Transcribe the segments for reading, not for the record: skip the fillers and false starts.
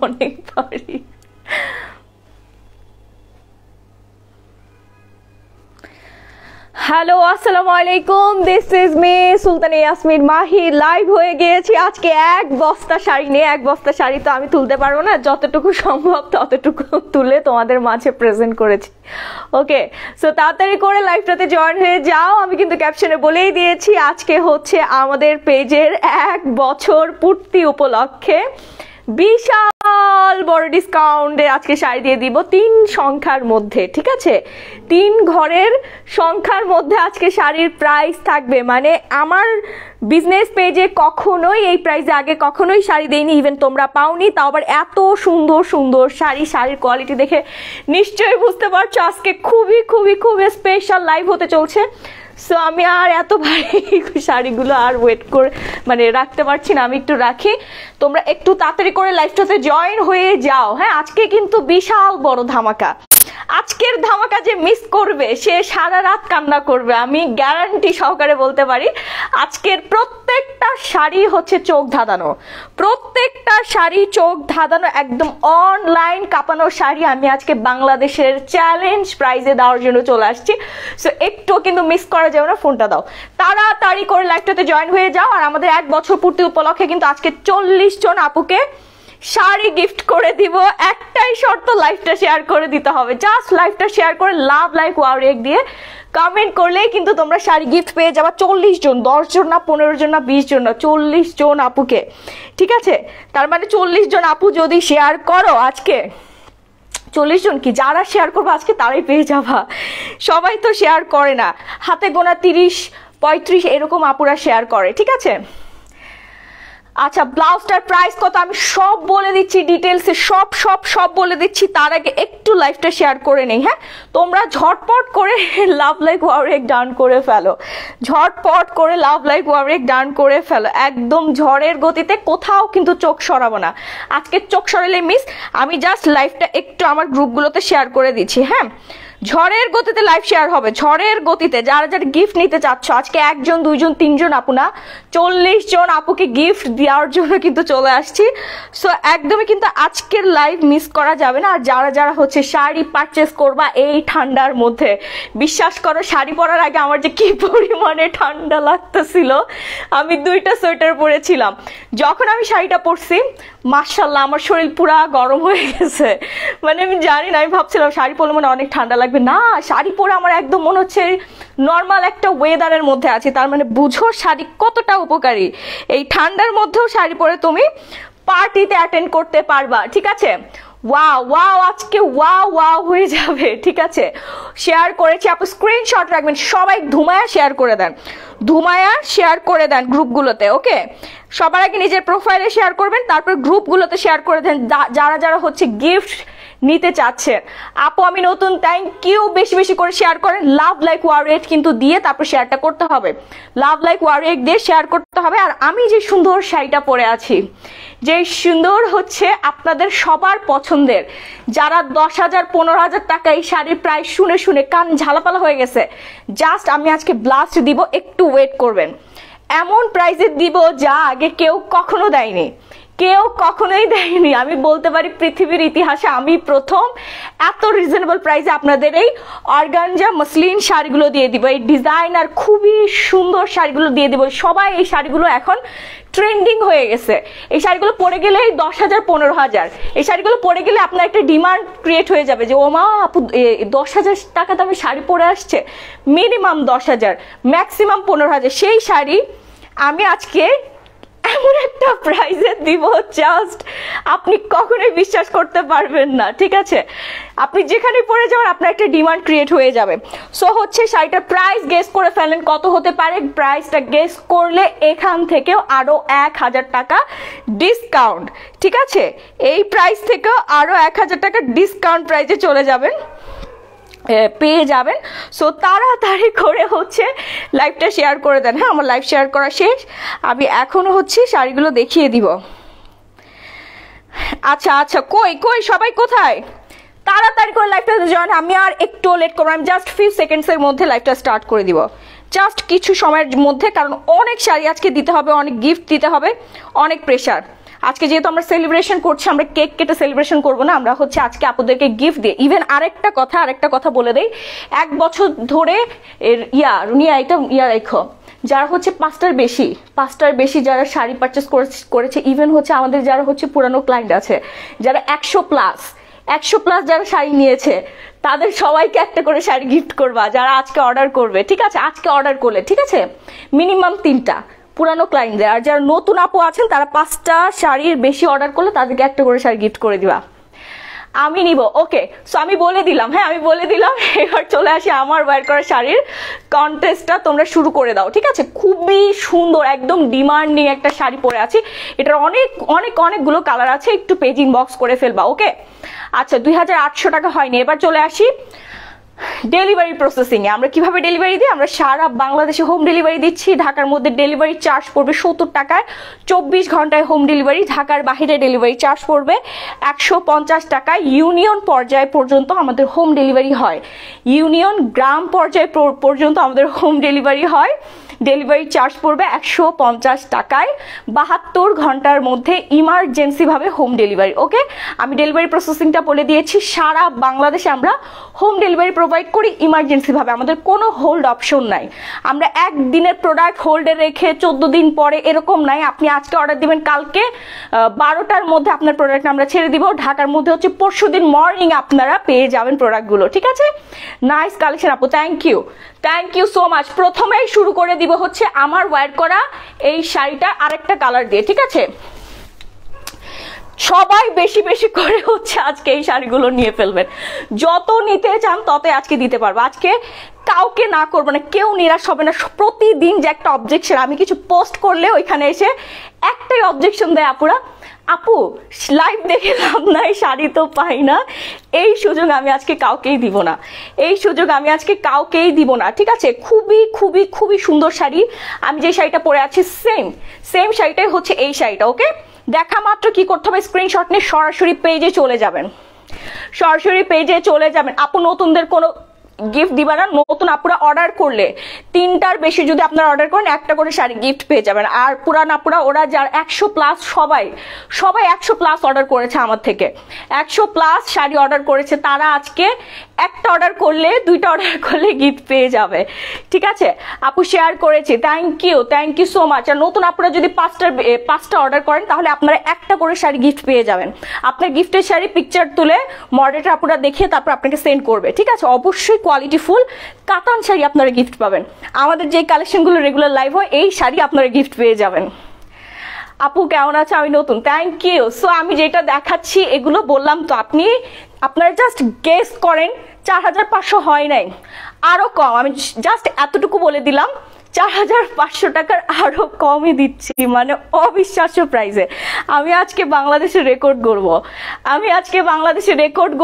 অনেক ভারী। হ্যালো আসসালামু আলাইকুম, this is me Sultana Yasmin Mahi. Live হয়ে গিয়েছি আজকে এক বস্তা শাড়ি নিয়ে। এক বস্তা শাড়ি তো আমি তুলতে পারবো না, যতটুকু সম্ভব ততটুকু তুলে তোমাদের মাঝে প্রেজেন্ট করেছি। ওকে, সো তাড়াতাড়ি করে লাইভটাতে জয়েন হয়ে যাও। আমি কিন্তু ক্যাপশনে বলেই দিয়েছি আজকে হচ্ছে আমাদের পেজের 1 বছর পূর্তি উপলক্ষে বিশাল বড় ডিসকাউন্টে আজকে শাড়ি দিয়ে দিব 3 সংখ্যার মধ্যে। ঠিক আছে, 3 ঘরের সংখ্যার মধ্যে আজকে শাড়ির প্রাইস থাকবে। মানে আমার বিজনেস পেজে কখনোই এই প্রাইসে আগে কখনোই শাড়ি দেয়নি, ইভেন তোমরা পাওনি। তাও আবার এত সুন্দর সুন্দর শাড়ি, শাড়ির কোয়ালিটি দেখে নিশ্চয়ই বুঝতে পারছো আজকে খুবই খুবই খুবই স্পেশাল লাইভ হতে চলছে। সো আমি আর এত ভারী শাড়িগুলো আর ওয়েট করে মানে রাখতে পারছি না, আমি একটু রাখি। তোমরা একটু তাড়াতাড়ি করে লাইভটাতে জয়েন হয়ে যাও। হ্যাঁ, আজকে কিন্তু বিশাল বড় ধামাকা। আজকের ধামাকা যে মিস করবে সে সারা রাত কান্না করবে, আমি গ্যারান্টি সহকারে বলতে পারি। আজকের প্রত্যেকটা শাড়ি হচ্ছে চোখ ধাঁধানো, প্রত্যেকটা শাড়ি চোখ ধাঁধানো, একদম অনলাইন কাঁপানো শাড়ি আমি আজকে বাংলাদেশের চ্যালেঞ্জ প্রাইজে দেওয়ার জন্য চলে আসছি। সো একটু কিন্তু মিস করা যাবে না, ফোনটা দাও, তাড়াতাড়ি করে লাইভটাতে জয়েন হয়ে যাও। আর আমাদের 1 বছর পূর্তি উপলক্ষে কিন্তু আজকে 40 জন আপুকে শাড়ি গিফট করে দিব। একটাই শর্ত, লাইভটা শেয়ার করে দিতে হবে। জাস্ট লাইভটা শেয়ার করে লাভ লাইক ওয়াও রেক দিয়ে কমেন্ট করলেই কিন্তু তোমরা শাড়ি গিফট পেয়ে যাবা। 40 জন, 10 জন না, 15 জন না, 20 জন না, 40 জন আপুকে। ঠিক আছে, তার মানে 40 জন আপু যদি শেয়ার করো আজকে, 40 জন কি যারা শেয়ার করবো আজকে তারাই পেয়ে যাবা। সবাই তো শেয়ার করে না, হাতে গোনা 30-35 এরকম আপুরা শেয়ার করে। ঠিক আছে, আচ্ছা ব্লাউজটার প্রাইস কত আমি সব বলে দিচ্ছি ডিটেলসে, সব সব সব বলে দিচ্ছি। তার আগে একটু লাইভটা শেয়ার করে নেই। হ্যাঁ, তোমরা ঝটপট করে লাভ লাইক ওয়াও রেক ডান করে ফেলো, ঝটপট করে লাভ লাইক ওয়াও রেক ডান করে ফেলো। একদম ঝড়ের গতিতে, কোথাও কিন্তু চোখ সরাবো না। আজকে চোখ সরালে মিস। আমি জাস্ট লাইভটা একটু আমার গ্রুপগুলোতে শেয়ার করে দিচ্ছি। হ্যাঁ, ঝড়ের গতিতে লাইভ শেয়ার হবে, ঝড়ের গতিতে। যারা যারা গিফট নিতে চাচ্ছ আজকে 1 জন 2 জন 3 জন আপু না, 40 জন আপুকে গিফট দেওয়ার জন্য কিন্তু চলে আসছি। সো একদমই কিন্তু আজকের লাইভ মিস করা যাবে না। আর যারা যারা হচ্ছে শাড়ি পারচেস করবা এই ঠান্ডার মধ্যে, বিশ্বাস করো শাড়ি পরার আগে আমার যে কি পরিমাণে ঠান্ডা লাগতেছিল, আমি 2টা সোয়েটার পরেছিলাম। যখন আমি শাড়িটা পরছি মাশাআল্লাহ আমার শরীর পুরা গরম হয়ে গেছে। মানে আমি জানি না, আমি ভাবছিলাম শাড়ি পরলে মানে অনেক ঠান্ডা লাগবে, না শাড়ি পরে আমার একদম মনে হচ্ছে নর্মাল একটা ওয়েদারের মধ্যে আছি। তার মানে বুঝো শাড়ি কতটা উপকারী। এই ঠান্ডার মধ্যেও শাড়ি পরে তুমি পার্টিতে অ্যাটেন্ড করতে পারবা। ঠিক আছে, ওয়াও ওয়াও, আজকে ওয়াও ওয়াও হয়ে যাবে। ঠিক আছে, শেয়ার করেছি আপু, স্ক্রিনশট রাখবেন সবাই, ধুমায়া শেয়ার করে দেন, ধুমায়া শেয়ার করে দেন গ্রুপগুলোতে। ওকে, সবার আগে নিজের প্রোফাইলে শেয়ার করবেন, তারপর গ্রুপগুলোতে শেয়ার করে দেন যারা যারা হচ্ছে গিফট নিতে চাচ্ছেন। আপু আমি নতুন, থ্যাংক ইউ। বেশি বেশি করে শেয়ার করেন, লাভ লাইক ওয়াও রেক কিন্তু দিয়ে তারপর শেয়ারটা করতে হবে, লাভ লাইক ওয়াও রেক দিয়ে শেয়ার করতে হবে। আর আমি যে সুন্দর শাড়িটা পরে আছি, যে সুন্দর হচ্ছে আপনাদের সবার পছন্দের, যারা 10,000 15,000 টাকা এই শাড়ির প্রাইস শুনে শুনে কান ঝালাপালা হয়ে গেছে, জাস্ট আমি আজকে ব্লাস্ট দিব, একটু ওয়েট করবেন। এমন প্রাইসে দিব যা আগে কেউ কখনো দেয়নি, কেউ কখনোই দেয়নি। আমি বলতে পারি পৃথিবীর ইতিহাসে আমি প্রথম এত রিজনেবল প্রাইসে আপনাদের এই অর্গানজা মসলিন শাড়িগুলো দিয়ে দিব, এই ডিজাইনার খুবই সুন্দর শাড়িগুলো দিয়ে দিব। সবাই এই শাড়িগুলো এখন ট্রেন্ডিং হয়ে গেছে। এই শাড়িগুলো পরে গেলেই 10,000 15,000, এই শাড়িগুলো পরে গেলে আপনার একটা ডিমান্ড ক্রিয়েট হয়ে যাবে যে ও মা আপু 10,000 টাকা দামে শাড়ি পরে আসছে। মিনিমাম 10,000, ম্যাক্সিমাম 15,000 সেই শাড়ি আমি আজকে এমন একটা প্রাইজে দিব, জাস্ট আপনি কখনোই বিশ্বাস করতে পারবেন না। ঠিক আছে, আপনি যেখানে পড়ে যাবেন আপনার একটা ডিমান্ড ক্রিয়েট হয়ে যাবে। সো হচ্ছে শাড়িটার প্রাইস গেস করে ফেলেন কত হতে পারে। প্রাইসটা গেস করলে এখান থেকেও আরো 1,000 টাকা ডিসকাউন্ট। ঠিক আছে, এই প্রাইস থেকেও আরো 1,000 টাকা ডিসকাউন্ট প্রাইসে চলে যাবেন, পেয়ে যাবেন। সো তাড়াতাড়ি করে হচ্ছে লাইভটা শেয়ার করে দেন। হ্যাঁ, আমার লাইভ শেয়ার করা শেষ, আমি এখনো হচ্ছে শাড়িগুলো দেখিয়ে দিব। আচ্ছা আচ্ছা, কই কই সবাই কোথায়? তাড়াতাড়ি করে লাইভটা জয়েন। আমি আর একটু লেট করবো, আমি জাস্ট ফিউ সেকেন্ডসের মধ্যে লাইভটা স্টার্ট করে দিব, জাস্ট কিছু সময়ের মধ্যে, কারণ অনেক শাড়ি আজকে দিতে হবে, অনেক গিফট দিতে হবে, অনেক প্রেশার। আজকে যেহেতু আমরা সেলিব্রেশন করছি, আমরা কেক কেটে সেলিব্রেশন করব না, আমরা হচ্ছে আজকে আপুদেরকে গিফট দিয়ে। ইভেন আরেকটা কথা বলে দেই, 1 বছর ধরে রুনিয়া এটা রেখো, যারা হচ্ছে 5টার বেশি যারা শাড়ি পারচেস করেছে, ইভেন হচ্ছে আমাদের যারা হচ্ছে পুরানো ক্লায়েন্ট আছে, যারা 100 প্লাস যারা শাড়ি নিয়েছে, তাদের সবাইকে একটা করে শাড়ি গিফট করবা যারা আজকে অর্ডার করবে, ঠিক আছে? আজকে অর্ডার করলে, ঠিক আছে, মিনিমাম 3টা পুরানো ক্লায়েন্টদের, আর যারা নতুন আপু আছেন তারা 5টা শাড়ির বেশি অর্ডার করলে তাদেরকে একটা করে শাড়ি গিফট করে দিবা। আমি নিব, ওকে। সো আমি বলে দিলাম, হ্যাঁ আমি বলে দিলাম। এবার চলে আসি আমার ওয়্যার করা শাড়ির কন্টেস্টটা তোমরা শুরু করে দাও, ঠিক আছে? খুবই সুন্দর, একদম ডিমান্ডিং একটা শাড়ি পরে আছি। এটার অনেকগুলো কালার আছে, একটু পেজ ইনবক্স করে ফেলবা, ওকে? আচ্ছা, 2800 টাকা হয়নি। এবার চলে আসি ডেলিভারি প্রসেসিং এ। আমরা কিভাবে ডেলিভারি দিই? আমরা সারা বাংলাদেশে হোম ডেলিভারি দিচ্ছি। ঢাকার মধ্যে ডেলিভারি চার্জ পড়বে 70 টাকায়, 24 ঘন্টায় হোম ডেলিভারি। ঢাকার বাইরে ডেলিভারি চার্জ পড়বে 150 টাকা। ইউনিয়ন পর্যায় পর্যন্ত আমাদের হোম ডেলিভারি হয়, ইউনিয়ন গ্রাম পর্যায় পর্যন্ত আমাদের হোম ডেলিভারি হয়। ডেলিভারি চার্জ পড়বে 150 টাকায়, 72 ঘন্টার মধ্যে ইমার্জেন্সি ভাবে হোম ডেলিভারি, ওকে? আমি ডেলিভারি প্রসেসিংটা বলে দিয়েছি। সারা বাংলাদেশে আমরা হোম ডেলিভারি প্রোভাইড করি ইমার্জেন্সি ভাবে, আমাদের কোনো হোল্ড অপশন নাই। আমরা একদিনের প্রোডাক্ট হোল্ডে রেখে 14 দিন পরে এরকম নাই। আপনি আজকে অর্ডার দিবেন, কালকে 12টার মধ্যে আপনার প্রোডাক্ট আমরা ছেড়ে দিব। ঢাকার মধ্যে হচ্ছে পরশুদিন মর্নিং আপনারা পেয়ে যাবেন প্রোডাক্টগুলো, ঠিক আছে? নাইস কালেকশন আপু, থ্যাংক ইউ সো মাচ। প্রথমেই শুরু করে দিব হচ্ছে আমার ওয়্যার করা এই শাড়িটা আরেকটা কালার দিয়ে, ঠিক আছে? সবাই বেশি করে হচ্ছে আজকে এই শাড়িগুলো নিয়ে ফেলবেন, যত নিতে চান তত আজকে দিতে পারবো। আজকে কাউকে না করবো না, কেউ নিরাশ হবে না। প্রতিদিন যে একটা অবজেকশন, আমি কিছু পোস্ট করলে ওইখানে এসে একটাই অবজেকশন দেয় আপুরা, আপু লাইভ দেখে লাভ নাই, শাড়ি তো পাই না। এই সুযোগ আমি আজকে কাউকেই দিব না, ঠিক আছে? খুবই সুন্দর শাড়ি। আমি যে শাড়িটা পরে আছি সেম শাড়িটাই হচ্ছে এই শাড়িটা, ওকে? দেখা মাত্র কি করতে হবে? স্ক্রিনশট নিয়ে সরাসরি পেজে চলে যাবেন। আপু নতুনদের কোনো গিফট দিবা না, নতুন আপুরা অর্ডার করলে 3টার বেশি যদি আপনারা অর্ডার করেন একটা করে শাড়ি গিফট পেয়ে যাবেন। আর পুরান আপুরা ওরা যার 100 প্লাস, সবাই 100 প্লাস অর্ডার করেছে আমার থেকে, 100 প্লাস শাড়ি অর্ডার করেছে, তারা আজকে একটা অর্ডার করলে 2টা অর্ডার করলে গিফট পেয়ে যাবে, ঠিক আছে? আপু শেয়ার করেছি, থ্যাংক ইউ সো মাচ। আর নতুন আপুরা যদি 5টা অর্ডার করেন তাহলে আপনারা একটা করে শাড়ি গিফট পেয়ে যাবেন। আপনার গিফটের শাড়ি পিকচার তুলে মডারেটর আপুরা দেখে তারপর আপনাকে সেন্ড করবে, ঠিক আছে? অবশ্যই কোয়ালিটিফুল কাতান শাড়ি আপনারা গিফট পাবেন। আমাদের যে কালেকশনগুলো রেগুলার লাইভ হয়, এই শাড়ি আপনারা গিফট পেয়ে যাবেন। আপু কেমন আছে? আমি নতুন, থ্যাংক ইউ। সো আমি যেটা দেখাচ্ছি এগুলো বললাম তো, আপনারা জাস্ট গেস করেন। 4500 হয় নাই, আরো কম। আমি জাস্ট এতটুকু বলে দিলাম, 4500 টাকার আরো কমই দিচ্ছি, মানে অবিশ্বাস্য প্রাইসে। আমি আজকে বাংলাদেশে রেকর্ড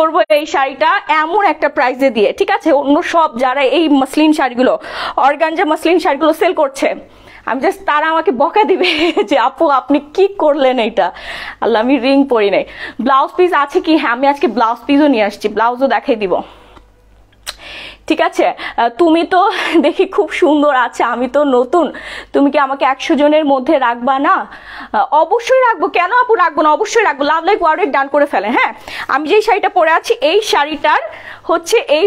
গড়ব, এই শাড়িটা এমন একটা প্রাইসে দিয়ে, ঠিক আছে? অন্য সব যারা এই মসলিন শাড়িগুলো, অর্গানজা মসলিন শাড়িগুলো সেল করছে, আমি জাস্ট তারা আমাকে বকা দিবে যে আপু আপনি কি করলেন এটা। আল্লাহ, আমি রিং পরি নাই। ব্লাউজ পিস আছে কি? হ্যাঁ, আমি আজকে ব্লাউজ পিসও নিয়ে আসছি, ব্লাউজও দেখাই দিব, ঠিক আছে? তুমি তো দেখি খুব সুন্দর আছে, আমি তো নতুন, তুমি কি আমাকে 100 জনের মধ্যে রাখবা না? অবশ্যই রাখবো, কেন আপু রাখবো না? অবশ্যই রাখবো। লাভ লাইক ওয়ার্ডের ডান করে ফেলে। হ্যাঁ, আমি যেই শাড়িটা পরে আছি এই শাড়িটার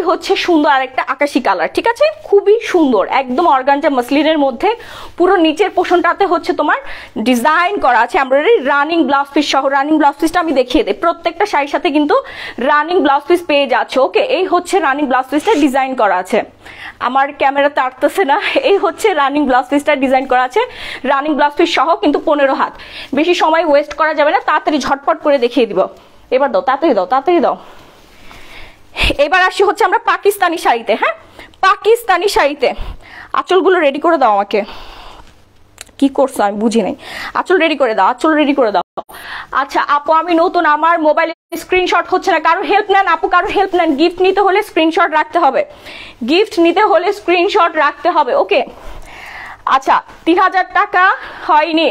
হচ্ছে সুন্দর আরেকটা আকাশি কালার, ঠিক আছে? খুবই সুন্দর, একদম অর্গানজা মসলিনের মধ্যে। পুরো নিচের পোর্শনটাতে হচ্ছে তোমার ডিজাইন করা আছে এমব্রয়ডারি, রানিং ব্লাউজ পিস সহ। রানিং ব্লাউজ পিসটা আমি দেখিয়ে দিই, প্রত্যেকটা শাড়ির সাথে কিন্তু রানিং ব্লাউজ পিস পেয়ে যাচ্ছে, ওকে? এই হচ্ছে রানিং ব্লাউজ পিসটা ডিজাইন করা আছে, আমার ক্যামেরাতে আসতেছে না। এই হচ্ছে রানিং ব্লাউজ পিসটা ডিজাইন করা আছে, রানিং ব্লাউজ পিস সহ, কিন্তু 15 হাত। বেশি সময় ওয়েস্ট করা যাবে না, তাড়াতাড়ি ঝটপট করে দেখিয়ে দিব। এবার দাও, তাড়াতাড়ি দাও। এবার আসি হচ্ছে আমরা পাকিস্তানি শাড়িতে। হ্যাঁ, পাকিস্তানি শাড়িতে আঁচলগুলো রেডি করে দাও আমাকে। কি করছো আমি বুঝি নাই। আঁচল রেডি করে দাও। আচ্ছা আপু, আমি নতুন, আমার মোবাইলে স্ক্রিনশট হচ্ছে না, কারো হেল্প নেন আপু, কারো হেল্প নেন। গিফট নিতে হলে স্ক্রিনশট রাখতে হবে, ওকে? আচ্ছা 3000 টাকা হয়নি,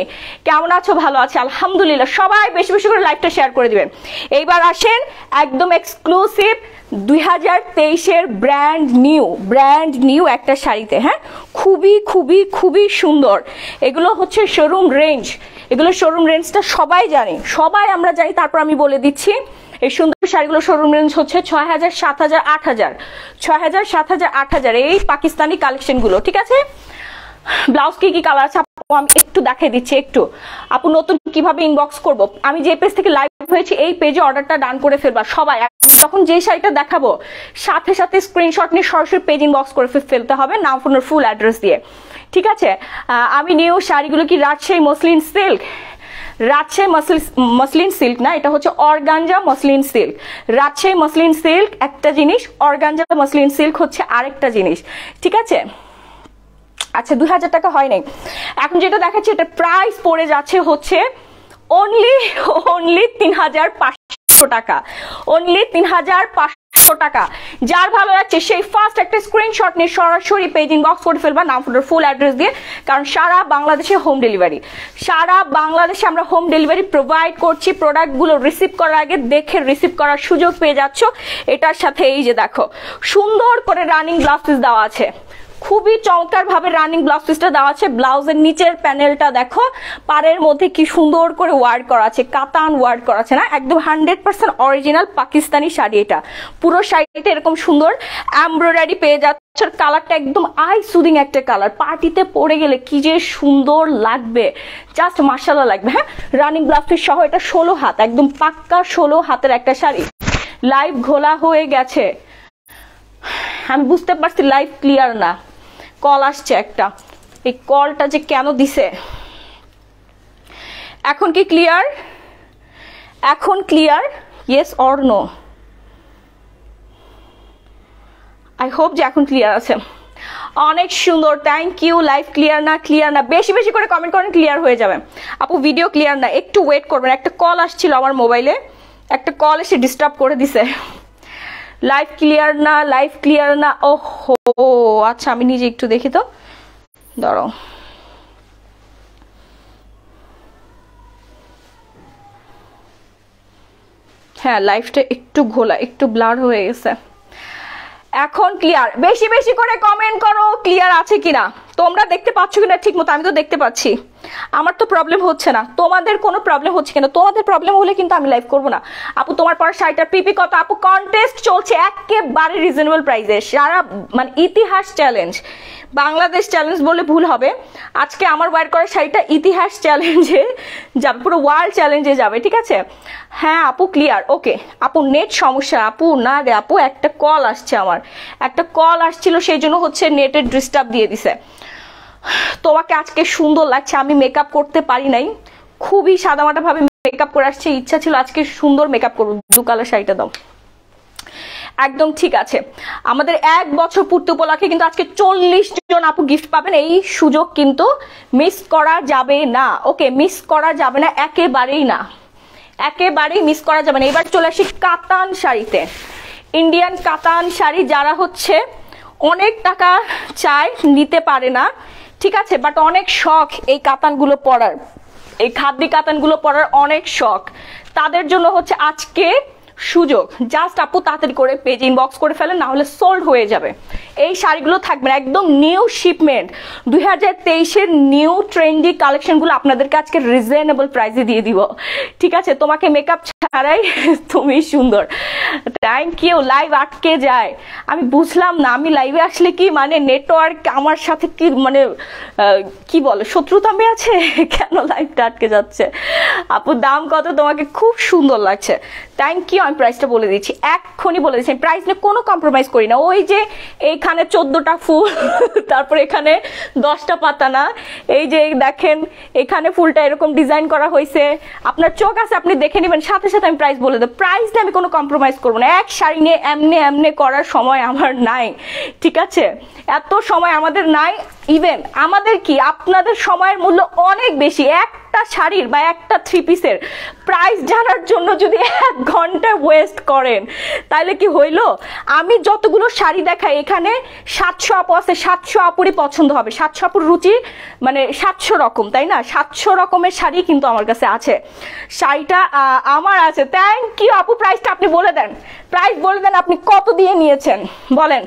কেমন আছো? ভালো আছে আলহামদুলিল্লাহ। সবাই বেশি বেশি করে লাইভটা শেয়ার করে দিবেন। এইবার আসেন একদম এক্সক্লুসিভ 2023-এর ব্র্যান্ড নিউ একটা শাড়িতে। হ্যাঁ, খুবই খুবই খুবই সুন্দর। এগুলো হচ্ছে শোরুম রেঞ্জ, এগুলো শোরুম রেঞ্জটা সবাই জানে, সবাই আমরা জানি। তারপর আমি বলে দিচ্ছি এই সুন্দর শাড়িগুলো শোরুম রেঞ্জ হচ্ছে 6000, 7000, 8000, 6000, 7000, 8000 এই পাকিস্তানি কালেকশনগুলো। ঠিক আছে, ব্লাউজ কি কালার আছে আপু আমি একটু দেখাই দিচ্ছি। একটু আপু নতুন কিভাবে ইনবক্স করব? আমি যে পেজ থেকে লাইভ হয়েছি এই পেজে অর্ডারটা ডান করে ফেলবা সবাই। যখন যে শাড়িটা দেখাবো সাথে সাথে স্ক্রিনশট নিয়ে সরাসরি পেজ ইনবক্স করে ফেলতে হবে, নাম ফোনের ফুল অ্যাড্রেস দিয়ে। ঠিক আছে, আমি নিউ শাড়িগুলো কি Rajshahi muslin silk, Rajshahi muslin silk না, এটা হচ্ছে organza muslin silk. Rajshahi muslin silk একটা জিনিস, অর্গানজা মসলিন সিল্ক হচ্ছে আরেকটা জিনিস। ঠিক আছে, আচ্ছা 2000 টাকা হয় নাই। এখন যেটা দেখাচ্ছি এটা প্রাইস পড়ে যাচ্ছে হচ্ছে অনলি 3500 টাকা, অনলি 3500 টাকা। যার ভালো লাগছে সেই ফার্স্ট একটা স্ক্রিনশট নিয়ে সরাসরি পেজ ইনবক্স করে ফেলবা, নাম ফোনের ফুল অ্যাড্রেস দিয়ে। কারণ সারা বাংলাদেশে হোম ডেলিভারি, সারা বাংলাদেশে আমরা হোম ডেলিভারি প্রোভাইড করছি। প্রোডাক্টগুলো রিসিভ করার আগে দেখে রিসিভ করার সুযোগ পেয়ে যাচ্ছ। এটার সাথে এই যে দেখো সুন্দর করে রানিং ব্লাউজ পিস দেওয়া আছে, খুবই চমৎকার ভাবে রানিং ব্লাউজ পিসটা দেওয়া আছে। ব্লাউজের নিচের প্যানেলটা দেখো, পাড়ের মধ্যে কি সুন্দর করে ওয়ার্ক করা আছে, কাতান ওয়ার্ক করা আছে না, একদম 100% অরিজিনাল পাকিস্তানি শাড়ি। এটা পুরো শাড়িটা এরকম সুন্দর এমব্রয়ডারি পেয়ে যাচ্ছে। কালারটা একদম আই সুদিং একটা কালার, পার্টিতে পরে গেলে কি যে সুন্দর লাগবে, জাস্ট মাশাআল্লাহ লাগবে। হ্যাঁ, রানিং ব্লাউজ পিস সহ এটা 16 হাত, একদম পাক্কা 16 হাতের একটা শাড়ি। লাইভ ঘোলা হয়ে গেছে, আমি বুঝতে পারছি লাইভ ক্লিয়ার না, কল আসছে একটা, এই কলটা যে কেন দিছে। এখন কি ক্লিয়ার? এখন clear? Yes or no? I hope যে এখন ক্লিয়ার আছে। অনেক সুন্দর, থ্যাংক ইউ। লাইভ ক্লিয়ার না, ক্লিয়ার না, বেশি বেশি করে কমেন্ট করেন, ক্লিয়ার হয়ে যাবে। আপু ভিডিও ক্লিয়ার না, একটু ওয়েট করবেন। একটা কল আসছিল আমার মোবাইলে, একটা কল এসে ডিস্টার্ব করে দিছে। লাইভ ক্লিয়ার না, লাইভ ক্লিয়ার না। ওহো আচ্ছা, আমি নিজে একটু দেখি তো, দাঁড়াও। হ্যাঁ, লাইভটা একটু ঘোলা, একটু ব্লার হয়ে গেছে। এখন ক্লিয়ার? বেশি বেশি করে কমেন্ট করো ক্লিয়ার আছে কিনা। তোমরা দেখতে পাচ্ছ কিনা ঠিক মতো? আমি তো দেখতে পাচ্ছি, আমার তো প্রবলেম হচ্ছে না। তোমাদের কোনো প্রবলেম হচ্ছে কিনা? তোমাদের প্রবলেম হলে কিন্তু আমি লাইভ করবো না। আপু তোমার পর শাড়িটার পিপি কত? আপু কন্টেস্ট চলছে একেবারে রিজনেবল প্রাইসে, সারা মানে ইতিহাস চ্যালেঞ্জ, বাংলাদেশ চ্যালেঞ্জ বলে ভুল হবে। আজকে আমার ওয়্যার করা শাড়িটা ইতিহাস চ্যালেঞ্জে যাবে, পুরো ওয়ার্ল্ড চ্যালেঞ্জে যাবে। ঠিক আছে, হ্যাঁ আপু ক্লিয়ার। ওকে আপু, নেট সমস্যা আপু? না রে আপু, একটা কল আসছে, আমার একটা কল আসছিল, সেই জন্য হচ্ছে নেটের ডিস্টার্ব দিয়ে দিছে। তোমাকে আজকে সুন্দর লাগছে, আমি মেকআপ করতে পারি নাই, খুবই সাদামাটা ভাবে মেকআপ করে আসছে, ইচ্ছা ছিল আজকে সুন্দর মেকআপ করবো। ব্লু কালার শাড়িটা দাও, একদম ঠিক আছে। আমাদের 1 বছর পূর্তি উপলক্ষে কিন্তু আজকে 40 জন আপু গিফট পাবেন, এই সুযোগ কিন্তু মিস করা যাবে না। ওকে, মিস করা যাবে না, একেবারেই না, একেবারেই মিস করা যাবে না। এবার চলে আসি কাতান শাড়িতে, ইন্ডিয়ান কাতান শাড়ি। যারা হচ্ছে অনেক টাকা চায়, নিতে পারে না, ঠিক আছে, বাট অনেক শখ এই কাতানগুলো পরার, এই খাদ্য কাতানগুলো পরার অনেক শখ, তাদের জন্য হচ্ছে আজকে সুযোগ। জাস্ট আপু তাড়াতাড়ি করে পেজ ইনবক্স করে ফেলেন, না হলে সোল্ড হয়ে যাবে। এই শাড়িগুলো থাকবে না, একদম নিউ শিপমেন্ট, 2023-এর নিউ ট্রেন্ডি কালেকশনগুলো আপনাদেরকে আজকে রিজনেবল প্রাইসে দিয়ে দিব। ঠিক আছে, তোমাকে মেকআপ ছাড়াই তুমি সুন্দর, থ্যাংক ইউ। লাইভ আটকে যায়, আমি বুঝলাম না, আমি লাইভে আসলে কি মানে নেটওয়ার্ক আমার সাথে কি মানে কি বলে শত্রুতা আছে, কেন লাইভটা আটকে যাচ্ছে। আপু দাম কত? তোমাকে খুব সুন্দর লাগছে, থ্যাংক ইউ। আমি প্রাইসটা বলে দিচ্ছি, এক্ষুনি বলে দিচ্ছি, আমি প্রাইস নিয়ে কোনো কম্প্রোমাইজ করি না। ওই যে এইখানে 14টা ফুল, তারপর এখানে 10টা পাতা না, এই যে দেখেন এখানে ফুলটা এরকম ডিজাইন করা হয়েছে, আপনার চোখ আছে আপনি দেখে নেবেন, সাথে সাথে আমি প্রাইস বলে দেব। প্রাইস নিয়ে আমি কোনো কম্প্রোমাইজ করবো না। এক শাড়ি নিয়ে এমনি এমনি করার সময় আমার নাই, ঠিক আছে, এত সময় আমাদের নাই। ইভেন আমাদের কি আপনাদের সময়ের মূল্য অনেক বেশি। একটা শাড়ির বা একটা থ্রি পিসের প্রাইস জানার জন্য যদি 1 ঘন্টা ওয়েস্ট করেন তাহলে কি হইলো? আমি যতগুলো শাড়ি দেখাই এখানে 700 আপু আছে, 700 আপুরই পছন্দ হবে। 700 আপুর রুচি মানে 700 রকম, তাই না? 700 রকমের শাড়ি কিন্তু আমার কাছে আছে। শাড়িটা আমার আছে। থ্যাংক ইউ আপু। প্রাইসটা আপনি বলে দেন, প্রাইস বলে দেন, আপনি কত দিয়ে নিয়েছেন বলেন।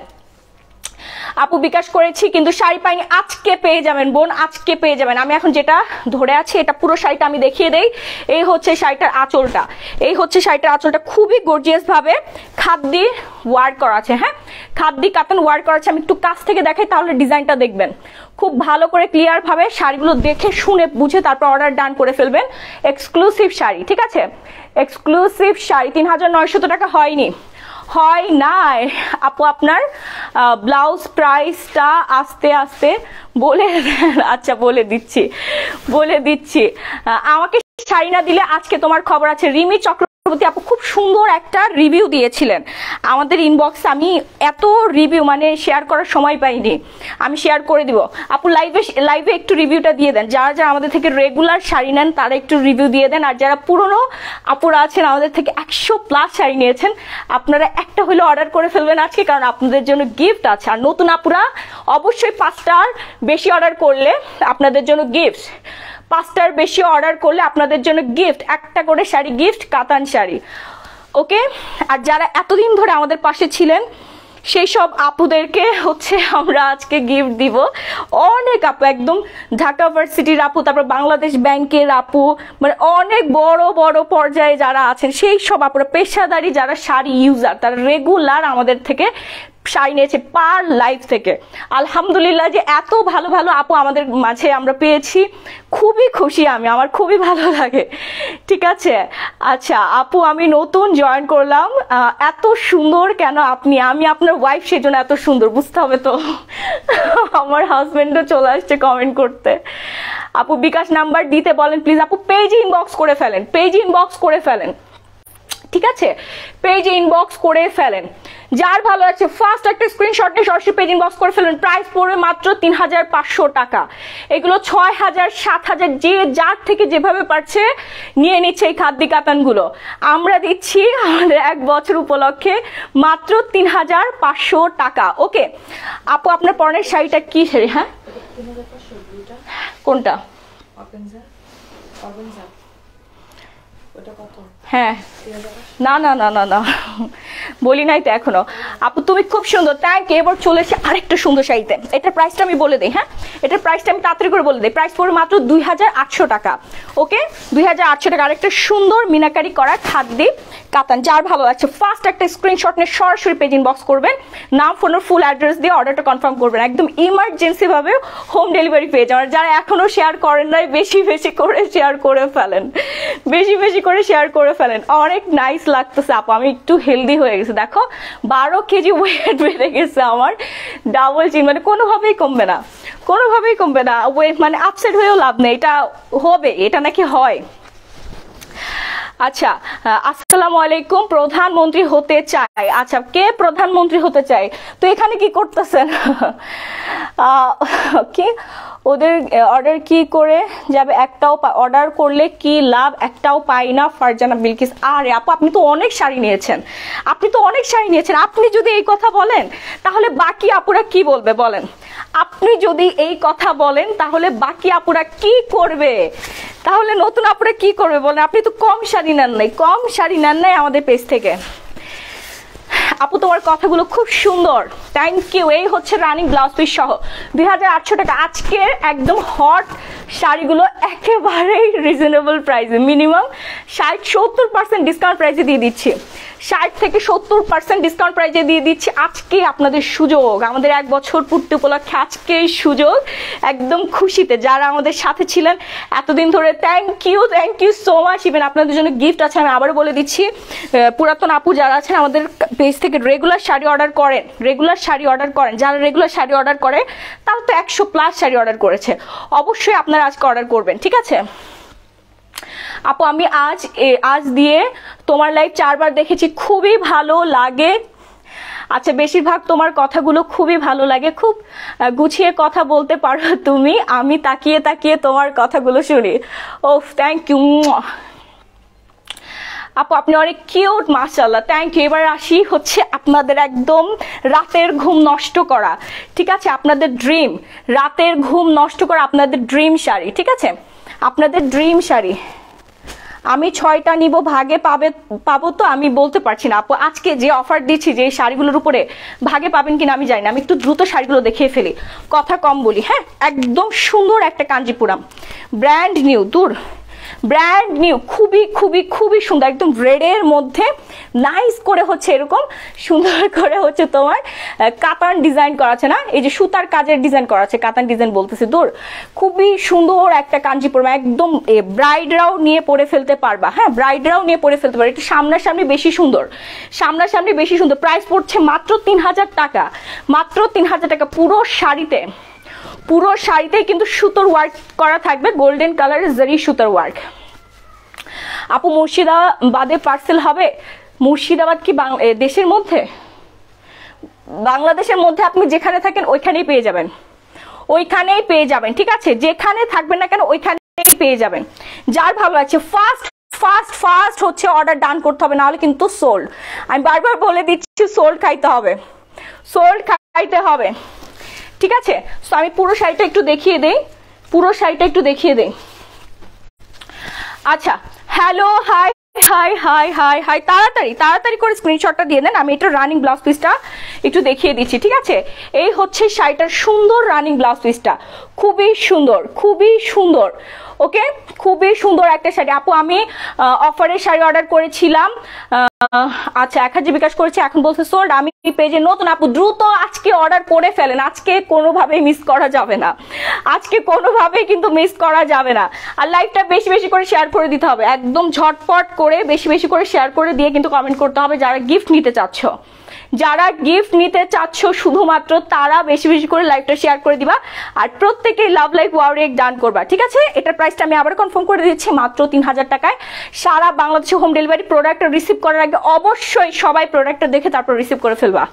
আপু বিকাশ করেছি কিন্তু শাড়ি পাইনি, আজকে পেয়ে যাবেন বোন, আজকে পেয়ে যাবেন। আমি এখন যেটা ধরে আছি এটা পুরো শাড়িটা আমি দেখিয়ে দেই। এই হচ্ছে শাড়িটার আঁচলটা, এই হচ্ছে শাড়িটার আঁচলটা, খুবই গর্জিয়াস ভাবে খাদ্দি ওয়ার্ক করা আছে। হ্যাঁ, খাদ্দি কাতান ওয়ার্ক করা আছে। আমি একটু কাছ থেকে দেখাই তাহলে ডিজাইনটা দেখবেন খুব ভালো করে, ক্লিয়ার ভাবে। শাড়িগুলো দেখে শুনে বুঝে তারপর অর্ডার ডান করে ফেলবেন। এক্সক্লুসিভ শাড়ি, ঠিক আছে? এক্সক্লুসিভ শাড়ি 3900 টাকা হয়নি, হয় নাই আপু। আপনার ব্লাউজ প্রাইসটা আস্তে আস্তে বলে দেন। আচ্ছা বলে দিচ্ছি, বলে দিচ্ছি। আমাকে শাড়ি না দিলে আজকে তোমার খবর আছে। রিমি চক্রবর্তী আপু খুব সুন্দর একটা রিভিউ দিয়েছিলেন আমাদের ইনবক্সে। আমি এত রিভিউ মানে শেয়ার করার সময় পাইনি, আমি শেয়ার করে দিব। আপু লাইভে একটু রিভিউটা দিয়ে দেন। যারা যারা আমাদের থেকে রেগুলার শাড়ি নেন তারা একটু রিভিউ দিয়ে দেন। আর যারা পুরনো আপুরা আছেন আমাদের থেকে 100+ শাড়ি নিয়েছেন, আপনারা একটা হলে অর্ডার করে ফেলবেন আজকে, কারণ আপনাদের জন্য গিফট আছে। আর নতুন আপুরা অবশ্যই 5টার বেশি অর্ডার করলে আপনাদের জন্য গিফট, 5টার বেশি অর্ডার করলে আপনাদের জন্য গিফট, একটা করে শাড়ি গিফট, কাতান শাড়ি। ওকে, আর যারা এতদিন ধরে আমাদের পাশে ছিলেন সেই সব আপুদেরকে হচ্ছে আমরা আজকে গিফট দিব। অনেক আপু, একদম ঢাকা ভার্সিটির আপু, তারপর বাংলাদেশ ব্যাংকের আপু, মানে অনেক বড় বড় পর্যায়ে যারা আছেন সেই সব আপুরা, পেশাদারি যারা শাড়ি ইউজার, তারা রেগুলার আমাদের থেকে শাড়ি নিয়েছে পার লাইফ থেকে। আলহামদুলিল্লাহ যে এত ভালো ভালো আপু আমাদের মাঝে আমরা পেয়েছি, খুবই খুশি আমি, আমার খুবই ভালো লাগে। ঠিক আছে, আচ্ছা আপু আমি নতুন জয়েন করলাম, এত সুন্দর কেন আপনি? আমি আপনার ওয়াইফ, সেই জন্য এত সুন্দর, বুঝতে হবে তো। আমার হাজবেন্ডও চলে আসছে কমেন্ট করতে। আপু বিকাশ নাম্বার দিতে বলেন প্লিজ। আপু পেজে ইনবক্স করে ফেলেন, পেজে ইনবক্স করে ফেলেন, ঠিক আছে? পেজে ইনবক্স করে ফেলেন। যার ভালো আছে ফার্স্ট একটা স্ক্রিনশট নিয়ে সরাসরি পেজ ইনবক্স করে ফেলুন। প্রাইস পড়বে মাত্র 3500 টাকা। এগুলো 6000 7000 যে যার থেকে যেভাবে পারছে নিয়ে নিচ্ছে এই খাদ্য কাতানগুলো। আমরা দিচ্ছি আমাদের 1 বছর উপলক্ষে মাত্র 3500 টাকা। ওকে আপু আপনার পরনের শাড়িটা কি শাড়ি? হ্যাঁ কোনটা? হ্যাঁ না না না না না বলি নাই তো এখনো। আপু তুমি খুব সুন্দর, থ্যাংক ইউ। এবার চলে এসে আরেকটা সুন্দর শাড়িতে। এটার প্রাইসটা আমি বলে দিই। হ্যাঁ এটার প্রাইসটা আমি তাড়াতাড়ি করে বলে দিই। প্রাইস পড়বে মাত্র 2800 টাকা। ওকে 2800 টাকা। আরেকটা সুন্দর মিনাকারি করা খাদ্যি কাতান। যার ভালো লাগছে ফার্স্ট একটা স্ক্রিনশট নিয়ে সরাসরি পেজ ইনবক্স করবেন, নাম ফোনের ফুল অ্যাড্রেস দিয়ে অর্ডারটা কনফার্ম করবেন। একদম ইমার্জেন্সি ভাবে হোম ডেলিভারি পেয়ে যাবেন। যারা এখনো শেয়ার করেন নাই বেশি বেশি করে শেয়ার করে ফেলেন, বেশি বেশি করে শেয়ার করে ফেলেন। অনেক নাইস লাগতেছে আপু, আমি একটু হেলদি হয়ে গেছি। দেখো 12 কেজি ওয়েট বেড়ে গেছে আমার, ডাবল চিন, মানে কোনোভাবেই কমবে না, কোনোভাবেই কমবে না। ওয়েট মানে আপসেট হয়েও লাভ নেই, এটা হবে, এটা নাকি হয়। আচ্ছা আসসালামু আলাইকুম, প্রধানমন্ত্রী হতে চাই। আচ্ছা কে প্রধানমন্ত্রী হতে চায়? তো এখানে কি করতেছেন? কি ওদের অর্ডার কি করে যাবে? একটাও অর্ডার করলে কি লাভ? একটাও পাই না। ফারজানা বিলকিস। আরে আপু আপনি তো অনেক শাড়ি নিয়েছেন, আপনি তো অনেক শাড়ি নিয়েছেন। আপনি যদি এই কথা বলেন তাহলে বাকি আপুরা কি বলবে বলেন? আপনি যদি এই কথা বলেন তাহলে বাকি আপুরা কি করবে? তাহলে নতুন আপুরা কি করবে বলেন? আপনি তো কম শাড়ি নেন নাই, কম শাড়ি নেন নাই আমাদের পেজ থেকে। আপু তোমার কথাগুলো খুব সুন্দর, থ্যাংক ইউ। এই হচ্ছে রানিং ব্লাউজ পিস সহ 2800 টাকা। আজকের একদম হট শাড়িগুলো একেবারেই রিজনেবল প্রাইসে, মিনিমাম 60-70% ডিসকাউন্ট প্রাইসে দিয়ে দিচ্ছি। 60 থেকে 70% ডিসকাউন্ট প্রাইসে দিয়ে দিচ্ছি। আজকে আপনাদের সুযোগ, আমাদের 1 বছর পূর্তি উপলক্ষে আজকেই সুযোগ, একদম খুশিতে যারা আমাদের সাথে ছিলেন এতদিন ধরে, thank you so much. Even আপনাদের জন্য গিফট আছে, আমি আবারও বলে দিচ্ছি। পুরাতন আপু যারা আছেন আমাদের পেজ থেকে রেগুলার শাড়ি অর্ডার করেন, রেগুলার শাড়ি অর্ডার করেন, যারা রেগুলার শাড়ি অর্ডার করে তারা তো 100+ শাড়ি অর্ডার করেছে, অবশ্যই আপনারা আজকে অর্ডার করবেন, ঠিক আছে? আপু আমি আজ দিয়ে তোমার লাইভ 4 বার দেখেছি, খুবই ভালো লাগে। আচ্ছা, বেশিরভাগ তোমার কথাগুলো খুবই ভালো লাগে, খুব গুছিয়ে কথা বলতে পারো তুমি, আমি তাকিয়ে তাকিয়ে তোমার কথাগুলো শুনি। ওহ, থ্যাংক ইউ আপু, আপনি অনেক কিউট, মাশাআল্লাহ, থ্যাংক ইউ। এবার আসি হচ্ছে আপনাদের একদম রাতের ঘুম নষ্ট করা, ঠিক আছে, আপনাদের ড্রিম, রাতের ঘুম নষ্ট করা আপনাদের ড্রিম শাড়ি, ঠিক আছে, আপনাদের ড্রিম শাড়ি। আমি 6টা নিব, ভাগে পাবো তো আমি বলতে পারছি না আপু। আজকে যে অফার দিচ্ছি যে শাড়িগুলোর উপরে ভাগে পাবেন কিনা আমি জানি না, আমি একটু দ্রুত শাড়িগুলো দেখিয়ে ফেলি, কথা কম বলি। হ্যাঁ, একদম সুন্দর একটা কাঞ্জিপুরাম, ব্র্যান্ড নিউ, দূর, ব্র্যান্ড নিউ, খুবই খুবই খুবই সুন্দর, একদম রেডের মধ্যে নাইস করে হচ্ছে এরকম সুন্দর করে হচ্ছে তোমার কাতান ডিজাইন করা আছে না, এই যে সুতার কাজের ডিজাইন করা আছে, কাতান ডিজাইন বলতেছে, দূর, খুবই সুন্দর একটা কাঞ্জিপুরম, একদম ব্রাইডরাও নিয়ে পরে ফেলতে পারবা। হ্যাঁ, ব্রাইডরাও নিয়ে পরে ফেলতে পারবে, এটা সামনাসামনি বেশি সুন্দর, সামনাসামনি বেশি সুন্দর। প্রাইস পড়ছে মাত্র 3000 টাকা, মাত্র 3000 টাকা। পুরো শাড়িতে, পুরো শাড়িতে কিন্তু সুতোর ওয়ার্ক করা থাকবে, গোল্ডেন কালারের জারি সুতোর ওয়ার্ক। আপু, মুর্শিদাবাদে পার্সেল হবে? মুর্শিদাবাদ কি দেশের মধ্যে? বাংলাদেশের মধ্যে আপনি যেখানে থাকেন ওইখানেই পেয়ে যাবেন, ওইখানেই পেয়ে যাবেন, ঠিক আছে, যেখানে থাকবেন না কেন ওইখানেই পেয়ে যাবেন। যার ভালো লাগছে ফার্স্ট ফার্স্ট ফার্স্ট হচ্ছে অর্ডার ডান করতে হবে, নাহলে কিন্তু সোল্ড। আমি বারবার বলে দিচ্ছি, সোল্ড খাইতে হবে, সোল্ড খাইতে হবে, ঠিক আছে। তো আমি পুরো শাড়িটা একটু দেখিয়ে দেই, পুরো শাড়িটা একটু দেখিয়ে দেই। আচ্ছা, hello, high high high high high, তাড়াতাড়ি তাড়াতাড়ি করে স্ক্রিনশটটা দিয়ে দেন, আমি এটা রানিং ব্লাউজ পিসটা একটু দেখিয়ে দিচ্ছি, ঠিক আছে। এই হচ্ছে শাড়িটার সুন্দর রানিং ব্লাউজ পিসটা, খুবই সুন্দর, খুবই সুন্দর, ওকে, খুবই সুন্দর একটা শাড়ি। আপু, আমি অফারের শাড়ি অর্ডার করেছিলাম, আচ্ছা 1000 বিকাশ করেছি, এখন বলছে সোল্ড। আমি পেজে নতুন আপু, দ্রুত আজকে অর্ডার করে ফেলেন, আজকে কোনোভাবেই মিস করা যাবে না, আজকে কোনোভাবেই কিন্তু মিস করা যাবে না। আর লাইভটা বেশি বেশি করে শেয়ার করে দিতে হবে, একদম ঝটপট করে বেশি বেশি করে শেয়ার করে দিয়ে কিন্তু কমেন্ট করতে হবে যারা গিফট নিতে চাচ্ছ, যারা গিফট নিতে চাচ্ছ শুধুমাত্র তারা বেশি বেশি করে লাইভটা শেয়ার করে দিবা, আর প্রত্যেকেই লাভ লাইভ ওয়াও ডান করবা, ঠিক আছে। এটার প্রাইসটা আমি আবার কনফার্ম করে দিচ্ছি, মাত্র 3000 টাকায় সারা বাংলাদেশে হোম ডেলিভারি। প্রোডাক্ট রিসিভ করার আগে অবশ্যই সবাই প্রোডাক্টটা দেখে তারপর রিসিভ করে ফেলবা,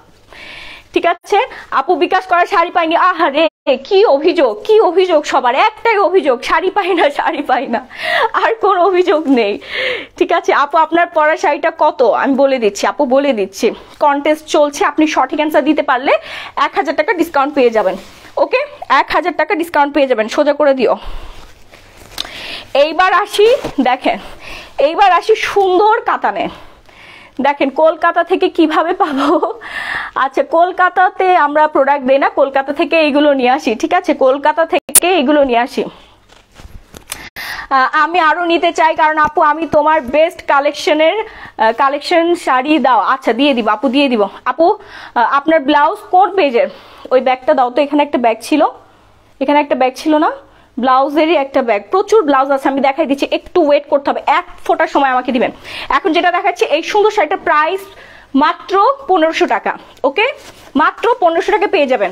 ঠিক আছে। আপু, বিকাশ করা শাড়ি পাইনি, আহারে কি অভিযোগ, কি অভিযোগ, সবার একটাই অভিযোগ, শাড়ি পাই না, শাড়ি পাই না, আর কোন অভিযোগ নেই, ঠিক আছে। আপু, আপনার পরা শাড়িটা কত আমি বলে দিচ্ছি, আপু বলে দিচ্ছি, কন্টেস্ট চলছে, আপনি সঠিক অ্যান্সার দিতে পারলে 1000 টাকা ডিসকাউন্ট পেয়ে যাবেন, ওকে, 1000 টাকা ডিসকাউন্ট পেয়ে যাবেন, সোজা করে দিও। এইবার আসি, দেখেন, এইবার আসি সুন্দর কাতানে, দেখেন কলকাতা থেকে কিভাবে পাবো। আচ্ছা, কলকাতাতে আমরা প্রোডাক্ট দেই না, কলকাতা থেকে এইগুলো নিয়ে আসি, ঠিক আছে, কলকাতা থেকে এইগুলো নিয়ে আসি। আমি আরো নিতে চাই, কারণ আপু আমি তোমার বেস্ট কালেকশন শাড়ি দাও। আচ্ছা, দিয়ে দিব আপু, দিয়ে দিব আপু। আপনার ব্লাউজ কোন পেজের? ওই ব্যাগটা দাও তো, এখানে একটা ব্যাগ ছিল, এখানে একটা ব্যাগ ছিল না, ব্লাউজেরই একটা ব্যাগ, প্রচুর ব্লাউজ আছে, আমি দেখাই দিচ্ছি, একটু ওয়েট করতে হবে, এক ফোটার সময় আমাকে দিবেন। এখন যেটা দেখাচ্ছি এই সুন্দর শাড়িটার প্রাইস মাত্র 1500 টাকা, ওকে, মাত্র 1500 টাকা পেয়ে যাবেন,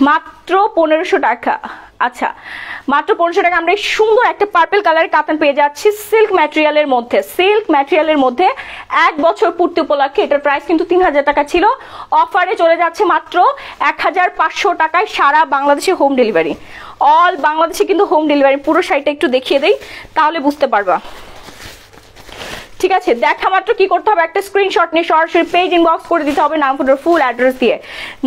মাত্র 1500 টাকা। আচ্ছা, মাত্র 1500 টাকা আমরা এই সুন্দর একটা পার্পল কালারের কাতান পেয়ে যাচ্ছি সিল্ক ম্যাটেরিয়ালের মধ্যে, সিল্ক ম্যাটেরিয়ালের মধ্যে 1 বছর পূর্তি উপলক্ষে। এটার প্রাইস কিন্তু 3000 টাকা ছিল, অফারে চলে যাচ্ছে মাত্র 1500 টাকায় সারা বাংলাদেশে হোম ডেলিভারি, অল বাংলাদেশে কিন্তু হোম ডেলিভারি। পুরো শাড়িটা একটু দেখিয়ে দেই, তাহলে বুঝতে পারবা, ঠিক আছে। দেখা মাত্র কি করতে হবে, একটা স্ক্রিনশট নিয়ে সরাসরি পেজ ইনবক্স করে দিতে হবে, নাম, ফোন, ফুল অ্যাড্রেস দিয়ে,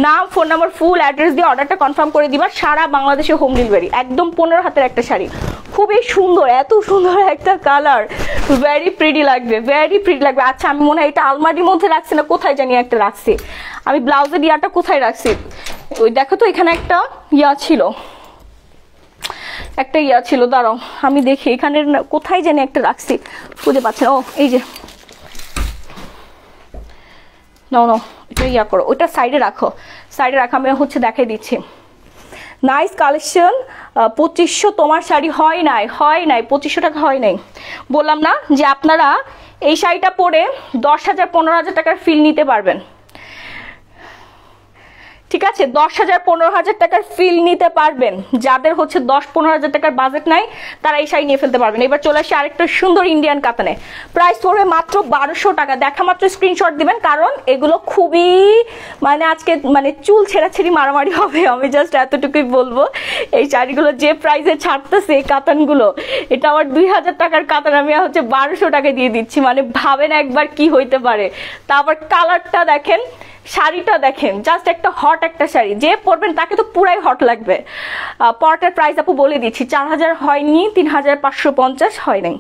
নাম, ফোন নাম্বার, ফুল অ্যাড্রেস দিয়ে অর্ডারটা কনফার্ম করে দিবা, সারা বাংলাদেশে হোম ডেলিভারি। একদম 15 হাতের একটা শাড়ি, খুবই সুন্দর, এত সুন্দর একটা কালার, ভেরি প্রিটি লাগবে, ভেরি প্রিটি লাগবে। আচ্ছা, আমি মনে হয় এটা আলমারির মধ্যে রাখছি না, কোথায় জানি একটা রাখছি, আমি ব্লাউজের ইয়াটা কোথায় রাখছি, ওই দেখো তো, এখানে একটা ইয়া ছিল, একটা ইয়া ছিল, দাঁড়াও আমি দেখি, এখানে কোথায় জানি একটা রাখছি, খুঁজে পাচ্ছি না। ও, এই যে, নাও এটা ইয়া করো, ওইটা সাইডে রাখো, সাইডে রাখো, আমি হচ্ছে দেখাই দিচ্ছি। নাইস কালেকশন, 2500 তোমার শাড়ি হয় নাই, হয় নাই, 2500 টাকা হয় নাই। বললাম না যে আপনারা এই শাড়িটা পরে 10,000 15,000 টাকার ফিল নিতে পারবেন, ঠিক আছে, 10,000 15,000 টাকার ফিল নিতে পারবেন। যাদের হচ্ছে 10-15,000 টাকার বাজেট নাই তারা এই শাড়ি নিয়ে ফেলতে পারবেন। এবার চলে আসি আরেকটা সুন্দর ইন্ডিয়ান কাতানে, প্রাইস পড়বে মাত্র 1200 টাকা। দেখা মাত্র স্ক্রিনশট দিবেন, কারণ এগুলো খুবই মানে আজকে মানে চুল ছেঁড়াছেড়ি মারামারি হবে। আমি জাস্ট এতটুকুই বলবো, এই শাড়িগুলো যে প্রাইসে ছাড়তেছে এই কাতানগুলো, এটা আমার 2000 টাকার কাতান আমি হচ্ছে 1200 টাকা দিয়ে দিচ্ছি। মানে ভাবেন একবার কি হইতে পারে। তারপর কালারটা দেখেন, শাড়িটা দেখেন, জাস্ট একটা হট একটা শাড়ি, যে পরবেন তাকে তো পুরাই হট লাগবে। পরটার প্রাইস আপু বলে দিচ্ছি, 4000 হয়নি, 3550 হয় নাই,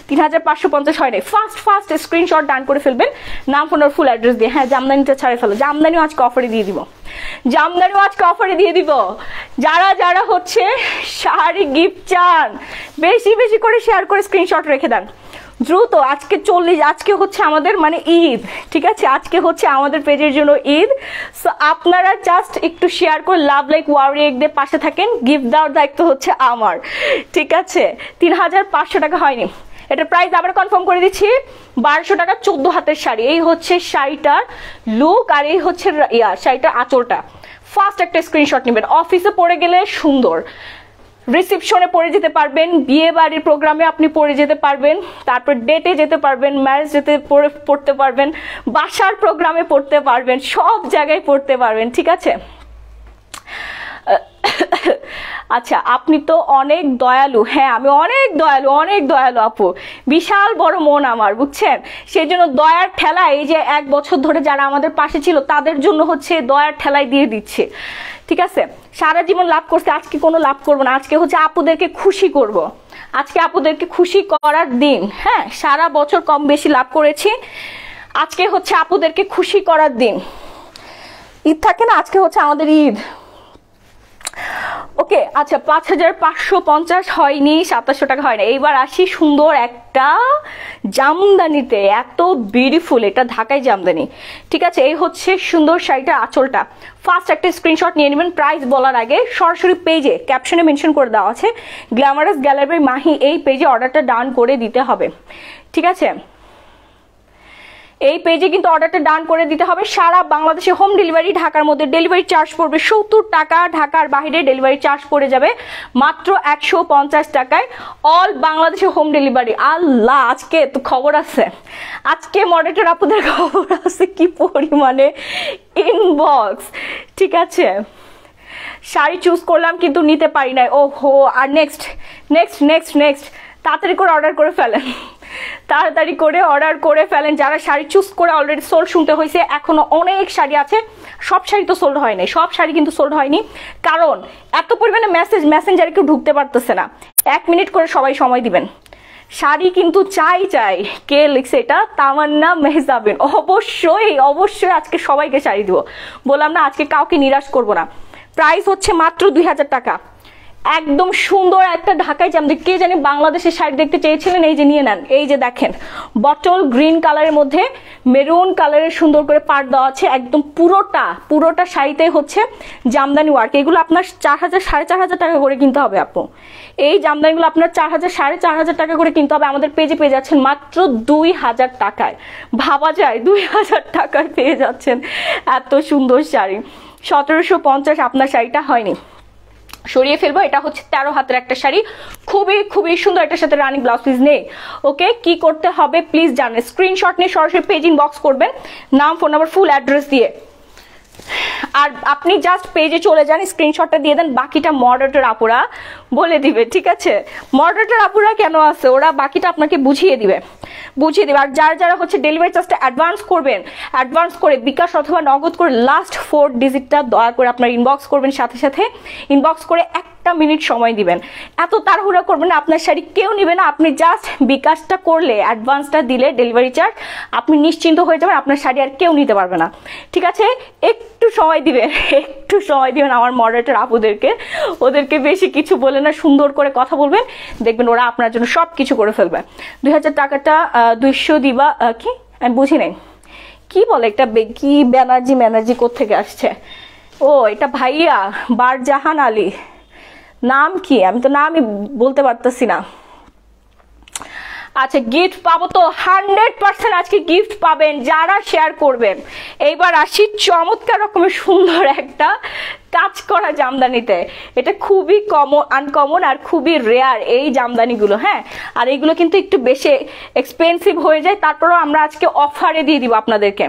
3550 হয় নাই। ফার্স্ট স্ক্রিনশট ডান করে ফেলবেন, নাম ফোন আর ফুল অ্যাড্রেস দিয়ে। হ্যাঁ, জামদানিটা ছাড়ে ফেলো, জামদানিও আজকে অফারে দিয়ে দিব, জামদানিও আজকে অফারে দিয়ে দিব। যারা যারা হচ্ছে শাড়ি গিফট চান বেশি বেশি করে শেয়ার করে স্ক্রিনশট রেখে দেন দ্রুত। আজকে 40, আজকে হচ্ছে আমাদের মানে ঈদ, ঠিক আছে, আজকে হচ্ছে আমাদের পেজের জন্য ঈদ। সো আপনারা জাস্ট একটু শেয়ার করে লাভ লাইক ওয়ারি একদের পাশে থাকেন, গিফট দেওয়ার দায়িত্ব হচ্ছে আমার, ঠিক আছে। 3500 টাকা হয়নি, এটা প্রাইস আবার কনফার্ম করে দিচ্ছি, 1200 টাকা। 14 হাতের শাড়ি, এই হচ্ছে শাড়িটার লুক, আর এই হচ্ছে শাড়িটার আঁচলটা। ফার্স্ট একটা স্ক্রিনশট নেবেন, অফিসে পরে গেলে সুন্দর, রিসেপশনে পরে যেতে পারবেন, বিয়ে বাড়ির প্রোগ্রামে আপনি পরে যেতে পারবেন, তারপর ডেটে যেতে পারবেন, ম্যারেজ যেতে পড়তে পারবেন, বাসার প্রোগ্রামে পড়তে পারবেন, সব জায়গায় পড়তে পারবেন, ঠিক আছে। আচ্ছা, আপনি তো অনেক দয়ালু। হ্যাঁ, আমি অনেক দয়ালু, অনেক দয়ালু আপু, বিশাল বড় মন আমার, বুঝছেন। সেই জন্য দয়ার ঠেলা, এই যে 1 বছর ধরে যারা আমাদের পাশে ছিল তাদের জন্য হচ্ছে দয়ার ঠেলায় দিয়ে দিচ্ছে, ঠিক আছে। সারা জীবন লাভ করছে, আজকে কোনো লাভ করবো না, আজকে হচ্ছে আপুদেরকে খুশি করব, আজকে আপুদেরকে খুশি করার দিন। হ্যাঁ, সারা বছর কম বেশি লাভ করেছি, আজকে হচ্ছে আপুদেরকে খুশি করার দিন। ঈদ থাকে না, আজকে হচ্ছে আমাদের ঈদ। ওকে, আচ্ছা, 5550 হয়নি, 2700 টাকা হয় না। এইবার আসি সুন্দর একটা জামদানিতে, এত বিউটিফুল, এটা ঢাকাই জামদানি, ঠিক আছে। এই হচ্ছে সুন্দর শাড়িটা, আঁচলটা। ফার্স্ট একটা স্ক্রিনশট নিয়ে নেবেন, প্রাইস বলার আগে সরাসরি পেজে ক্যাপশনে মেনশন করে দেওয়া আছে, গ্ল্যামারাস গ্যালারি মাহি, এই পেজে অর্ডারটা ডান করে দিতে হবে, ঠিক আছে। এই পেজে কিন্তু অর্ডারটা ডান করে দিতে হবে। সারা বাংলাদেশে হোম ডেলিভারি, ঢাকার মধ্যে ডেলিভারি চার্জ পড়বে 70 টাকা, ঢাকার বাইরে ডেলিভারি চার্জ পড়ে যাবে মাত্র 150 টাকায়, অল বাংলাদেশে হোম ডেলিভারি। আল্লাহ, আজকে তো খবর আছে, আজকে মডারেটর আপনাদের খবর আছে কি পরিমাণে ইনবক্স, ঠিক আছে। শাড়ি চুজ করলাম কিন্তু নিতে পারি নাই, ও হো। আর নেক্সট নেক্সট নেক্সট নেক্সট তাড়াতাড়ি করে অর্ডার করে ফেলেন, তাড়াতাড়ি করে অর্ডার করে ফেলেন। যারা শাড়ি চুজ করে অলরেডি সোল্ড শুনতে হয়েছে, এখনো অনেক শাড়ি আছে, সব শাড়ি তো সোল্ড হয় নাই, সব শাড়ি কিন্তু সোল্ড হয়নি, কারণ এত পরিমাণে মেসেঞ্জারে কেউ ঢুকতে পারতেছে না। 1 মিনিট করে সবাই সময় দিবেন। শাড়ি কিন্তু চাই, কে লিখছে এটা, তামান্না মেহজাবিন। অবশ্যই অবশ্যই আজকে সবাইকে শাড়ি দিব, বললাম না আজকে কাউকে নিরাশ করব না। প্রাইস হচ্ছে মাত্র 2000 টাকা, একদম সুন্দর একটা ঢাকাই জামদানি। কে জানি বাংলাদেশের শাড়ি দেখতে চেয়েছিলেন, এই যে নিয়ে নেন। এই যে দেখেন, বটল গ্রিন কালারের মধ্যে মেরুন কালারের সুন্দর করে পাড় দেওয়া আছে, একদম পুরোটা শাড়িতে হচ্ছে জামদানি ওয়ার্ক। এগুলো আপনার 4000 4500 টাকা করে কিনতে হবে আপু, এই জামদানিগুলো আপনার 4000 4500 টাকা করে কিনতে হবে। আমাদের পেজে পেয়ে যাচ্ছেন মাত্র 2000 টাকায়, ভাবা যায় 2000 টাকায় পেয়ে যাচ্ছেন এত সুন্দর শাড়ি। 1750 আপনার শাড়িটা হয়নি, সরিয়ে ফেলবো। এটা হচ্ছে 13 হাতের একটা শাড়ি, খুবই খুবই সুন্দর, এটার সাথে রানিং ব্লাউজ পিস নেই। ওকে, কি করতে হবে প্লিজ জানেন, স্ক্রিনশট নিয়ে সরাসরি পেজ ইনবক্স করবেন, নাম ফোন নাম্বার ফুল অ্যাড্রেস দিয়ে। আর আপনি জাস্ট পেজে চলে যান, স্ক্রিনশটটা দিয়ে দেন, বাকিটা মডারেটর আপুরা বলে দিবে, ঠিক আছে। মডারেটর আপুরা কেন আছে, ওরা বাকিটা আপনাকে বুঝিয়ে দিবে। আর যারা হচ্ছে ডেলিভারি চার্জটা অ্যাডভান্স করবেন, অ্যাডভান্স করে বিকাশ অথবা নগদ করে লাস্ট 4 ডিজিটটা দয়া করে আপনার ইনবক্স করবেন, সাথে ইনবক্স করে 1 মিনিট সময় দিবেন। এত তাড়াহুড়া করবেন না, আপনার শাড়ি কেউ নেবে না। আপনি জাস্ট বিকাশটা করলে, অ্যাডভান্সটা দিলে ডেলিভারি চার্জ, আপনি নিশ্চিন্ত হয়ে যাবেন, আপনার শাড়ি আর কেউ নিতে পারবে না, ঠিক আছে। একটু সময় দিবেন আমার মডারেটর আপুদেরকে, ওদেরকে বেশি কিছু বলে না, সুন্দর করে কথা বলবেন, দেখবেন ওরা আপনার জন্য সব কিছু করে ফেলবে। 2000 টাকাটা 200 দিবা, কি আমি বুঝি নাই কি বলে একটা, কি ব্যানার্জি কোত্থেকে আসছে? ও, এটা ভাইয়া বারজাহান আলী, নাম কি আমি তো নামই বলতে পারতেছি না। আচ্ছা গিফট পাবো তো 100% আজকে গিফট পাবেন যারা শেয়ার করবেন। এইবার আসি চমৎকার রকমের সুন্দর একটা কাজ করা জামদানিতে। এটা খুবই আনকমন আর খুবই রেয়ার এই জামদানিগুলো, হ্যাঁ। আর এইগুলো কিন্তু একটু বেশি এক্সপেন্সিভ হয়ে যায়, তারপরেও আমরা আজকে অফারে দিয়ে দিব আপনাদেরকে,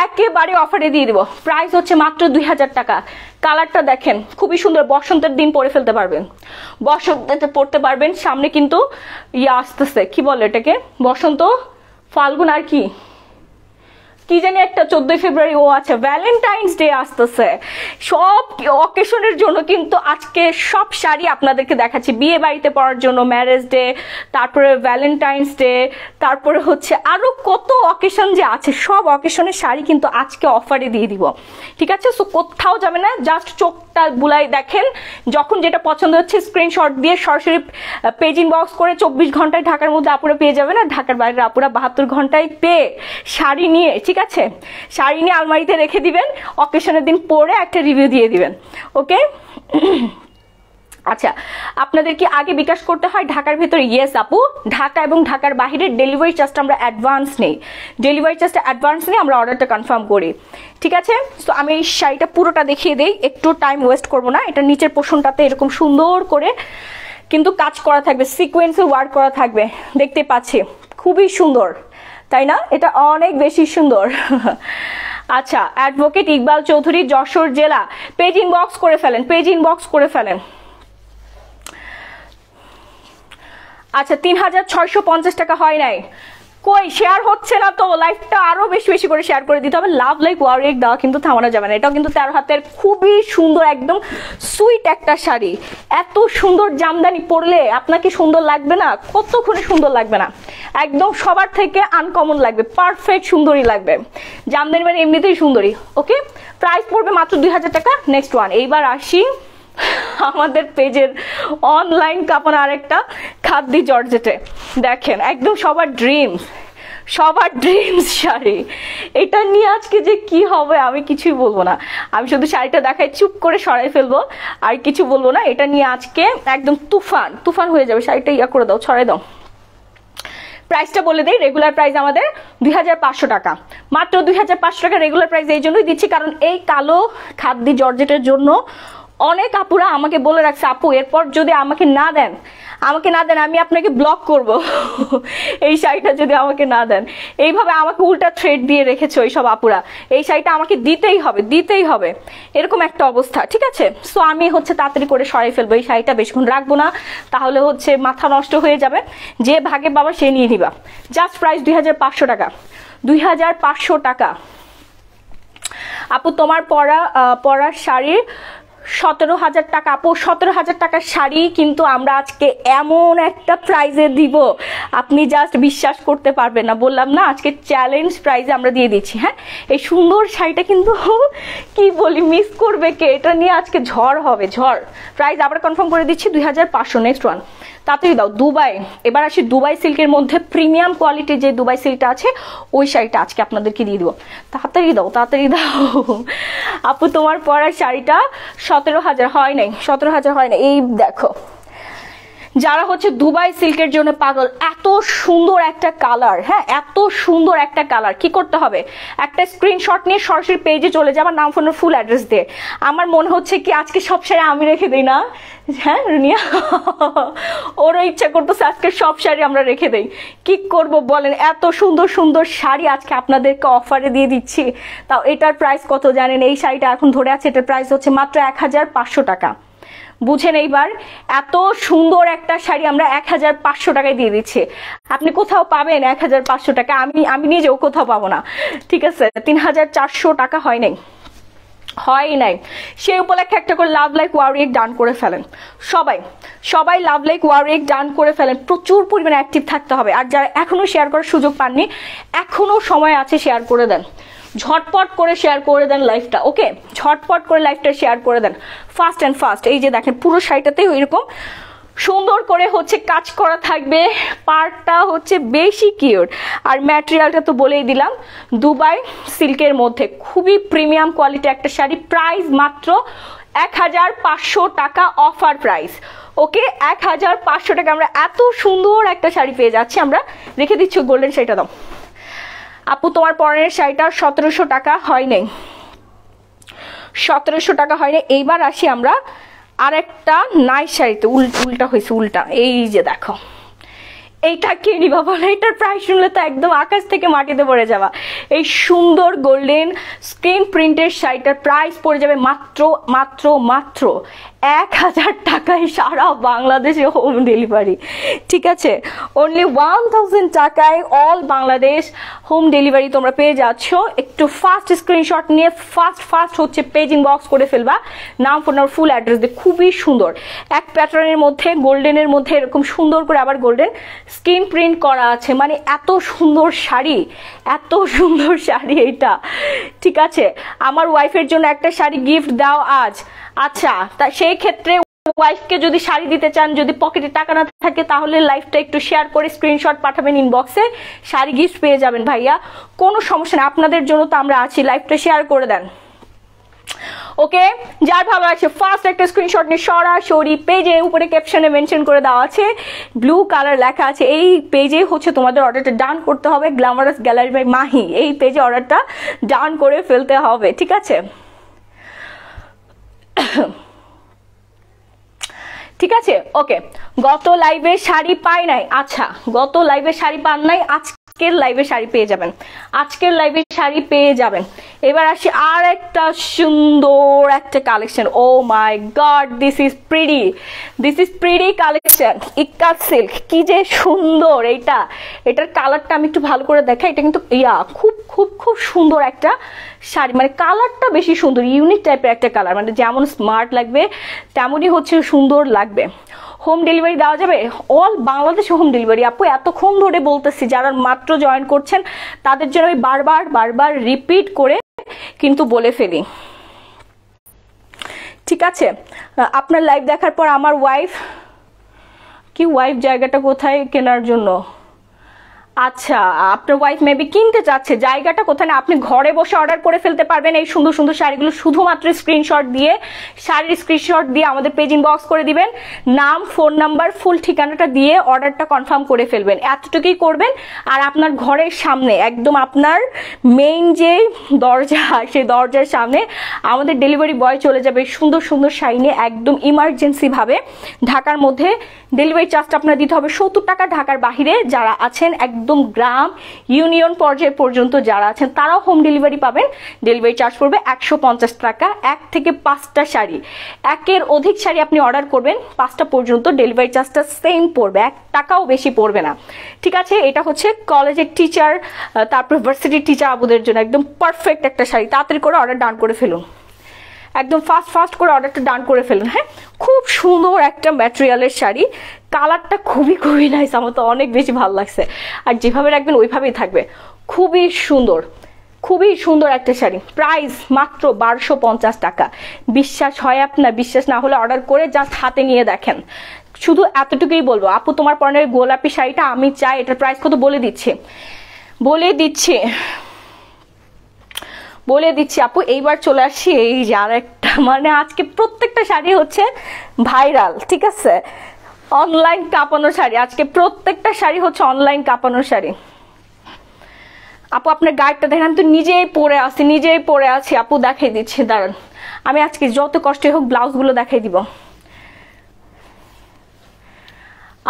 একেবারে অফারে দিয়ে দিব। প্রাইস হচ্ছে মাত্র 2000 টাকা। কালারটা দেখেন খুবই সুন্দর, বসন্তের দিন পরে ফেলতে পারবেন, বসন্তে পড়তে পারবেন। সামনে কিন্তু আসতেছে, কি বলে এটাকে, বসন্ত, ফাল্গুন, আর কি জানি একটা 14 ফেব্রুয়ারি, ও আচ্ছা ভ্যালেন্টাইন্স ডে আসতেছে। সব অকেশনের জন্য কিন্তু আজকে সব শাড়ি আপনাদেরকে দেখাচ্ছি, বিয়ে বাড়িতে পরার জন্য, ম্যারেজ ডে, তারপরে ভ্যালেন্টাইন্স ডে, তারপরে হচ্ছে আরো কত অকেশন যে আছে, সব অকেশনের শাড়ি কিন্তু আজকে অফারে দিয়ে দিব, ঠিক আছে। সো কোথাও যাবে না, জাস্ট চোখটা বুলাই দেখেন, যখন যেটা পছন্দ হচ্ছে স্ক্রিনশট দিয়ে সরাসরি পেজ ইনবক্স করে 24 ঘন্টায় ঢাকার মধ্যে আপুরা পেয়ে যাবে না, ঢাকার বাইরে আপুরা 72 ঘন্টায় পেয়ে শাড়ি নিয়ে, ঠিক আছে, শাড়ি নিয়ে আলমারিতে রেখে দিবেন, অকেশনের দিন পরে একটা রিভিউ দিয়ে দিবেন, ওকে। আচ্ছা আপনাদের কি আগে বিকাশ করতে হয় ঢাকার ভেতরে? ইয়েস আপু, ঢাকা এবং ঢাকার বাইরে ডেলিভারি চার্জটা আমরা অ্যাডভান্স নেই, ডেলিভারি চার্জটা অ্যাডভান্স নিয়ে আমরা অর্ডারটা কনফার্ম করি, ঠিক আছে। সো আমি এই শাড়িটা পুরোটা দেখিয়ে দেই, একটু টাইম ওয়েস্ট করবো না। এটা নিচের পোর্শনটাতে এরকম সুন্দর করে কিন্তু কাজ করা থাকবে, সিকোয়েন্সে ওয়ার্ক করা থাকবে, দেখতে পাচ্ছি খুবই সুন্দর, তাই না? এটা অনেক বেশি সুন্দর। আচ্ছা অ্যাডভোকেট ইকবাল চৌধুরী, যশোর জেলা, পেজ ইনবক্স করে ফেলেন, পেজ ইনবক্স করে ফেলেন। আচ্ছা 3650 টাকা হয় নাই, কই শেয়ার হচ্ছে না তো, লাইভটা আরো বেশি বেশি করে শেয়ার করে দিতে হবে। লাভ লাইক ওয়ারিক দেওয়া কিন্তু থামানো যাবে না। এটাও কিন্তু 13 হাতের খুবই সুন্দর একদম সুইট একটা শাড়ি, এত সুন্দর জামদানি পরলে আপনাকে সুন্দর লাগবে না, কতক্ষণে সুন্দর লাগবে না, একদম সবার থেকে আনকমন লাগবে, পারফেক্ট সুন্দরী লাগবে। জামদানি মানে এমনিতেই সুন্দরী, ওকে। প্রাইস পড়বে মাত্র 2000 টাকা। নেক্সট ওয়ান, এইবার আসি আমাদের পেজের অনলাইন কাপড় আরেকটা খাদ্দি জর্জেটে, দেখেন একদম সবার ড্রিমস শাড়ি। এটা নিয়ে আজকে যে কি হবে আমি কিছুই বলবো না, আমি শুধু শাড়িটা দেখাই, চুপ করে সরাই ফেলবো, আর কিছু বলবো না। এটা নিয়ে আজকে একদম তুফান হয়ে যাবে। শাড়িটা ইয়া করে দাও, ছড়াই দাও। প্রাইসটা বলে দেই, রেগুলার প্রাইস আমাদের 2500 টাকা, মাত্র 2500 টাকা রেগুলার প্রাইস। এই জন্যই দিচ্ছি কারণ এই কালো খাদ্দি জর্জেটের জন্য অনেক আপুরা আমাকে বলে রাখছে, আপু এরপর যদি আমাকে না দেন আমি আপনাকে ব্লক করব। এই শাড়িটা যদি আমাকে না দেন, এইভাবে আমাকে উল্টা থ্রেড দিয়ে রেখেছে ওই সব আপুরা, এই শাড়িটা আমাকে দিতেই হবে, এরকম একটা অবস্থা, ঠিক আছে। সো আমি হচ্ছে তাড়াতাড়ি করে সরাই ফেলবো, এই শাড়িটা বেশিক্ষণ রাখবো না, তাহলে হচ্ছে মাথা নষ্ট হয়ে যাবে। যে ভাগে বাবা সে নিয়ে নিবা। জাস্ট প্রাইস 2500 টাকা, 2500 টাকা। আপু তোমার পরা শাড়ির 17,000 টাকা। আপু 17,000 টাকার শাড়ি কিন্তু আমরা আজকে এমন একটা প্রাইজে দিব, আপনি জাস্ট বিশ্বাস করতে পারবেন না। বললাম না আজকে চ্যালেঞ্জ প্রাইজে আমরা দিয়ে দিচ্ছি। হ্যাঁ এই সুন্দর শাড়িটা কিন্তু কি বলি, মিস করবে কে? এটা নিয়ে আজকে ঝড় হবে, ঝড়। প্রাইস আবার কনফার্ম করে দিচ্ছি 2500। নেক্সট ওয়ান, তাড়াতাড়ি দাও। দুবাই, এবার আসি দুবাই সিল্কের মধ্যে প্রিমিয়াম কোয়ালিটির যে দুবাই সিল্কটা আছে ওই শাড়িটা আজকে আপনাদেরকে দিয়ে দিব। তাড়াতাড়ি দাও। আপু তোমার পরার শাড়িটা 17,000 হয় নাই, 17,000 হয় না। এই দেখো, যারা হচ্ছে দুবাই সিল্কের জন্য পাগল, এত সুন্দর একটা কালার, হ্যাঁ এত সুন্দর একটা কালার, কি করতে হবে? একটা স্ক্রিনশট নিয়ে সরাসরি পেজে চলে যাবে, নাম ফোনের ফুল অ্যাড্রেস দিয়ে। আমার মনে হচ্ছে কি আজকে সব শাড়ি আমি রেখে দিই না, হ্যাঁ রুনিয়া ওরও ইচ্ছা করতেছে আজকে সব শাড়ি আমরা রেখে দেই। কি করব বলেন, এত সুন্দর সুন্দর শাড়ি আজকে আপনাদেরকে অফারে দিয়ে দিচ্ছি। তাও এটার প্রাইস কত জানেন? এই শাড়িটা এখন ধরে আছে, এটার প্রাইস হচ্ছে মাত্র 1500 টাকা। বুঝেন এইবার, এত সুন্দর একটা শাড়ি আমরা 1500 টাকায় দিয়ে দিচ্ছি। আপনি কোথাও পাবেন 1500 টাকা? আমি নিজেও কোথাও পাবো না, ঠিক আছে। 3400 টাকা হয় নাই। সেই উপলক্ষে একটা করে লাভ লাইক ওয়ারিক ডান করে ফেলেন। সবাই লাভ লাইক ওয়ারিক ডান করে ফেলেন। প্রচুর পরিমাণে অ্যাক্টিভ থাকতে হবে। আর যারা এখনো শেয়ার করার সুযোগ পাননি, এখনো সময় আছে, শেয়ার করে দেন, ঝটপট করে শেয়ার করে দেন লাইভটা, ওকে। ঝটপট করে লাইভটা শেয়ার করে দেন, ফাস্ট অ্যান্ড ফাস্ট। এই যে দেখেন পুরো শাড়িটাতেই এরকম সুন্দর করে হচ্ছে কাজ করা থাকবে, পার্টটা হচ্ছে বেশি কিউট। আর ম্যাটেরিয়ালটা তো বলেই দিলাম, দুবাই সিল্কের মধ্যে খুবই প্রিমিয়াম কোয়ালিটি একটা শাড়ি। প্রাইস মাত্র 1500 টাকা, অফার প্রাইস। ওকে 1500 টাকা আমরা এত সুন্দর একটা শাড়ি পেয়ে যাচ্ছি। আমরা রেখে দিচ্ছি গোল্ডেন শাড়িটা দাও আপু। তোমার পরনের শাড়িটা 1700 টাকা হয় নাই, 1700 টাকা হয় নাই। এইবার আসি আমরা আরেকটা নাইস শাড়িতে, উল্টা হয়েছে, উল্টা। এই যে দেখো, এইটা কে নিবা বলে? এটার প্রাইস শুনলে তো একদম আকাশ থেকে মাটিতে পড়ে যাওয়া। এই সুন্দর গোল্ডেন স্ক্রিন প্রিন্টের শাড়িটার প্রাইস পড়ে যাবে মাত্র মাত্র মাত্র 1000 টাকায়, সারা বাংলাদেশে হোম ডেলিভারি। ঠিক আছে, অনলি 1000 টাকায় অল বাংলাদেশ হোম ডেলিভারি তোমরা পেয়ে যাচ্ছ। একটু ফাস্ট স্ক্রিনশট নিয়ে ফাস্ট হচ্ছে পেজিং বক্স করে ফেলবা, নাম, ফোন নাম্বার, ফুল অ্যাড্রেস দিয়ে। খুবই সুন্দর এক প্যাটার্নের মধ্যে, গোল্ডেনের মধ্যে এরকম সুন্দর করে আবার গোল্ডেন স্ক্রিন প্রিন্ট করা আছে। মানে এত সুন্দর শাড়ি, এত সুন্দর শাড়ি এইটা। ঠিক আছে, আমার ওয়াইফের জন্য একটা শাড়ি গিফট দাও আজ। আচ্ছা, তা সেই ক্ষেত্রে ওয়াইফকে যদি শাড়ি দিতে চান, যদি পকেটে টাকা না থাকে, তাহলে লাইভটা একটু শেয়ার করে স্ক্রিনশট পাঠাবেন ইনবক্সে, শাড়ি গিফট পেয়ে যাবেন ভাইয়া, কোনো সমস্যা নেই। আপনাদের জন্য তো আমরা আছি, লাইভটা শেয়ার করে দেন। ওকে, যার ভালো লাগছে ফার্স্ট একটা স্ক্রিনশট নিয়ে সরাসরি পেজে উপরে ক্যাপশনে মেনশন করে দেওয়া আছে, ব্লু কালার লেখা আছে, এই পেজে হচ্ছে তোমাদের অর্ডারটা ডান করতে হবে। গ্ল্যামারাস গ্যালারি বাই মাহি, এই পেজে অর্ডারটা ডান করে ফেলতে হবে। ঠিক আছে, ঠিক আছে। ওকে, গত লাইভে শাড়ি পাই নাই। আচ্ছা, গত লাইভে শাড়ি পান নাই, আজকের লাইভে শাড়ি পেয়ে যাবেন, আজকের লাইভে শাড়ি পেয়ে যাবেন। এবার আসি আর একটা সুন্দর একটা collection. Oh my god, this is pretty collection. Ikat silk, কি যে সুন্দর এইটা। এটার কালারটা আমি একটু ভালো করে দেখাই। এটা কিন্তু খুব খুব খুব সুন্দর একটা শাড়ি, মানে কালারটা বেশি সুন্দর, ইউনিক টাইপের একটা কালার, মানে যেমন স্মার্ট লাগবে তেমনই হচ্ছে সুন্দর লাগবে। হোম ডেলিভারি দেওয়া যাবে অল বাংলাদেশে, হোম ডেলিভারি। আপু এতক্ষণ ধরে বলতেছি, যারা মাত্র জয়েন করছেন তাদের জন্য আমি বারবার রিপিট করে কিন্তু বলে ফেলি। ঠিক আছে, আপনার লাইভ দেখার পর আমার ওয়াইফ জায়গাটা কোথায় কেনার জন্য? আচ্ছা, আপনার ওয়াইফ মেবি কিনতে চাচ্ছে, জায়গাটা কোথায় না, আপনি ঘরে বসে অর্ডার করে ফেলতে পারবেন এই সুন্দর সুন্দর শাড়িগুলো। শুধুমাত্র স্ক্রিনশট দিয়ে, শাড়ির স্ক্রিনশট দিয়ে আমাদের পেজিং বক্স করে দিবেন, নাম, ফোন নাম্বার, ফুল ঠিকানাটা দিয়ে অর্ডারটা কনফার্ম করে ফেলবেন। এতটুকুই করবেন। আর আপনার ঘরের সামনে, একদম আপনার মেইন যে দরজা, সেই দরজার সামনে আমাদের ডেলিভারি বয় চলে যাবে সুন্দর সুন্দর শাড়ি নিয়ে, একদম ইমার্জেন্সি ভাবে। ঢাকার মধ্যে ডেলিভারি চার্জটা আপনার দিতে হবে 70 টাকা। ঢাকার বাহিরে যারা আছেন, একদম গ্রাম ইউনিয়ন পর্যায়ে পর্যন্ত যারা আছেন, তারাও হোম ডেলিভারি পাবেন। ডেলিভারি চার্জ পড়বে 150 টাকা। 1 থেকে 5টা শাড়ি, 1-এর অধিক শাড়ি আপনি অর্ডার করবেন, 5টা পর্যন্ত ডেলিভারি চার্জটা সেম পড়বে, 1 টাকাও বেশি পড়বে না। ঠিক আছে, এটা হচ্ছে কলেজের টিচার, তারপর ভার্সিটির টিচার আপুদের জন্য একদম পারফেক্ট একটা শাড়ি। তাড়াতাড়ি করে অর্ডার ডান করে ফেলুন, একদম ফাস্ট করে অর্ডারটা ডান করে ফেলুন। হ্যাঁ, খুব সুন্দর একটা ম্যাটেরিয়ালের শাড়ি, কালারটা খুবই নাইস, আমার তো অনেক বেশি ভালো লাগছে। আর যেভাবে রাখবেন ওইভাবেই থাকবে, খুবই সুন্দর একটা শাড়ি। প্রাইস মাত্র 1250 টাকা। বিশ্বাস হয় আপনার? বিশ্বাস না হলে অর্ডার করে জাস্ট হাতে নিয়ে দেখেন। শুধু এতটুকুই বলবো, আপু তোমার পরনের গোলাপি শাড়িটা আমি চাই, এটার প্রাইস কত বলে দিচ্ছি আপু। এইবার চলে আসি এই যে আরেকটা, মানে আজকে প্রত্যেকটা শাড়ি হচ্ছে ভাইরাল। ঠিক আছে, অনলাইন কাঁপানো শাড়ি, আজকে প্রত্যেকটা শাড়ি হচ্ছে অনলাইন কাঁপানো শাড়ি। আপু আপনার গাইডটা দেখেন, আমি তো নিজেই পরে আছি আপু, দেখাই দিচ্ছি, দাঁড়ান। আমি আজকে যত কষ্টই হোক ব্লাউজগুলো দেখাই দিব।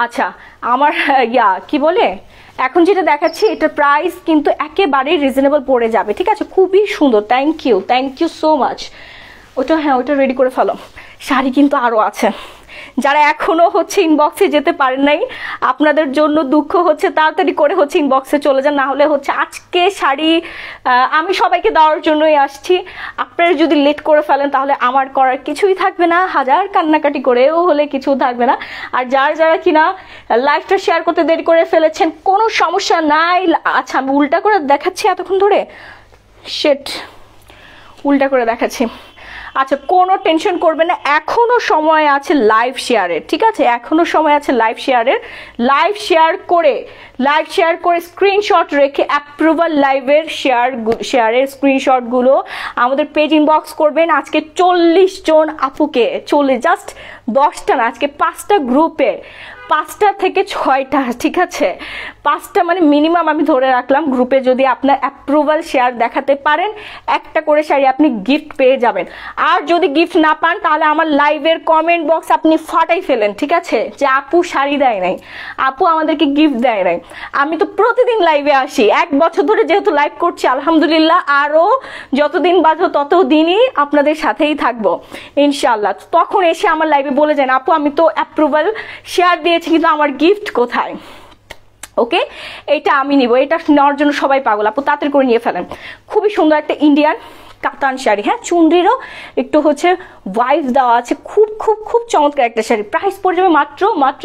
আচ্ছা, আমার কি বলে, এখন যেটা দেখাচ্ছি এটার প্রাইস কিন্তু একেবারেই রিজনেবল পড়ে যাবে। ঠিক আছে, খুবই সুন্দর। Thank you so much. ওটা রেডি করে ফেলো। শাড়ি কিন্তু আরো আছে, যারা এখনো হচ্ছে ইনবক্সে যেতে পারেন নাই, আপনাদের জন্য দুঃখ হচ্ছে, তাড়াতাড়ি করে হচ্ছে ইনবক্সে চলে যান, না হলে হচ্ছে আজকে শাড়ি আমি সবাইকে দেওয়ার জন্যই আসছি। আপনারা যদি লেট করে ফেলেন তাহলে আমার করার কিছুই থাকবে না, হাজার কান্নাকাটি করেও হলে কিছু থাকবে না। আর যারা কিনা লাইভটা শেয়ার করতে দেরি করে ফেলেছেন, কোনো সমস্যা নাই। আচ্ছা, আমি উল্টা করে দেখাচ্ছি এতক্ষণ ধরে, উল্টা করে দেখাচ্ছি। আচ্ছা, কোনো টেনশন করবে না, এখনো সময় আছে লাইভ শেয়ারের, ঠিক আছে? এখনো সময় আছে লাইভ শেয়ারের। লাইভ শেয়ার করে স্ক্রিনশট রেখে অ্যাপ্রুভাল লাইভের শেয়ারের স্ক্রিনশটগুলো আমাদের পেজ ইনবক্স করবেন। আজকে 40 জন আপুকে, জাস্ট 10টা না, আজকে 5টা গ্রুপে, 5টা থেকে 6টা, ঠিক আছে? 5টা মানে মিনিমাম আমি ধরে রাখলাম। গ্রুপে যদি আপনার অ্যাপ্রুভাল শেয়ার দেখাতে পারেন, একটা করে শাড়ি আপনি গিফট পেয়ে যাবেন। আর যদি গিফট না পান তাহলে আমার লাইভের কমেন্ট বক্স আপনি ফাটাই ফেলেন, ঠিক আছে? যে আপু শাড়ি দেয় নাই, আপু আমাদেরকে গিফট দেয় নাই। আমি তো প্রতিদিন লাইভে আসি, 1 বছর ধরে যেহেতু লাইভ করছি, আলহামদুলিল্লাহ আরও যতদিন বাঁচবো ততদিনই আপনাদের সাথেই থাকবো ইনশাল্লাহ। তখন এসে আমার লাইভে বলে যান, আপু আমি তো অ্যাপ্রুভাল শেয়ার দিয়েছি কিন্তু আমার গিফট কোথায়? ওকে, এটা আমি নিব, এটা নেওয়ার জন্য সবাই পাগল। আপু তাড়াতাড়ি করে নিয়ে ফেলেন। খুবই সুন্দর একটা ইন্ডিয়ান কাতান শাড়ি, হ্যাঁ, চুনরিরও একটু হচ্ছে ওয়াইজ দেওয়া আছে, খুব খুব খুব চমৎকার একটা শাড়ি। প্রাইস পড়ে যাবে মাত্র মাত্র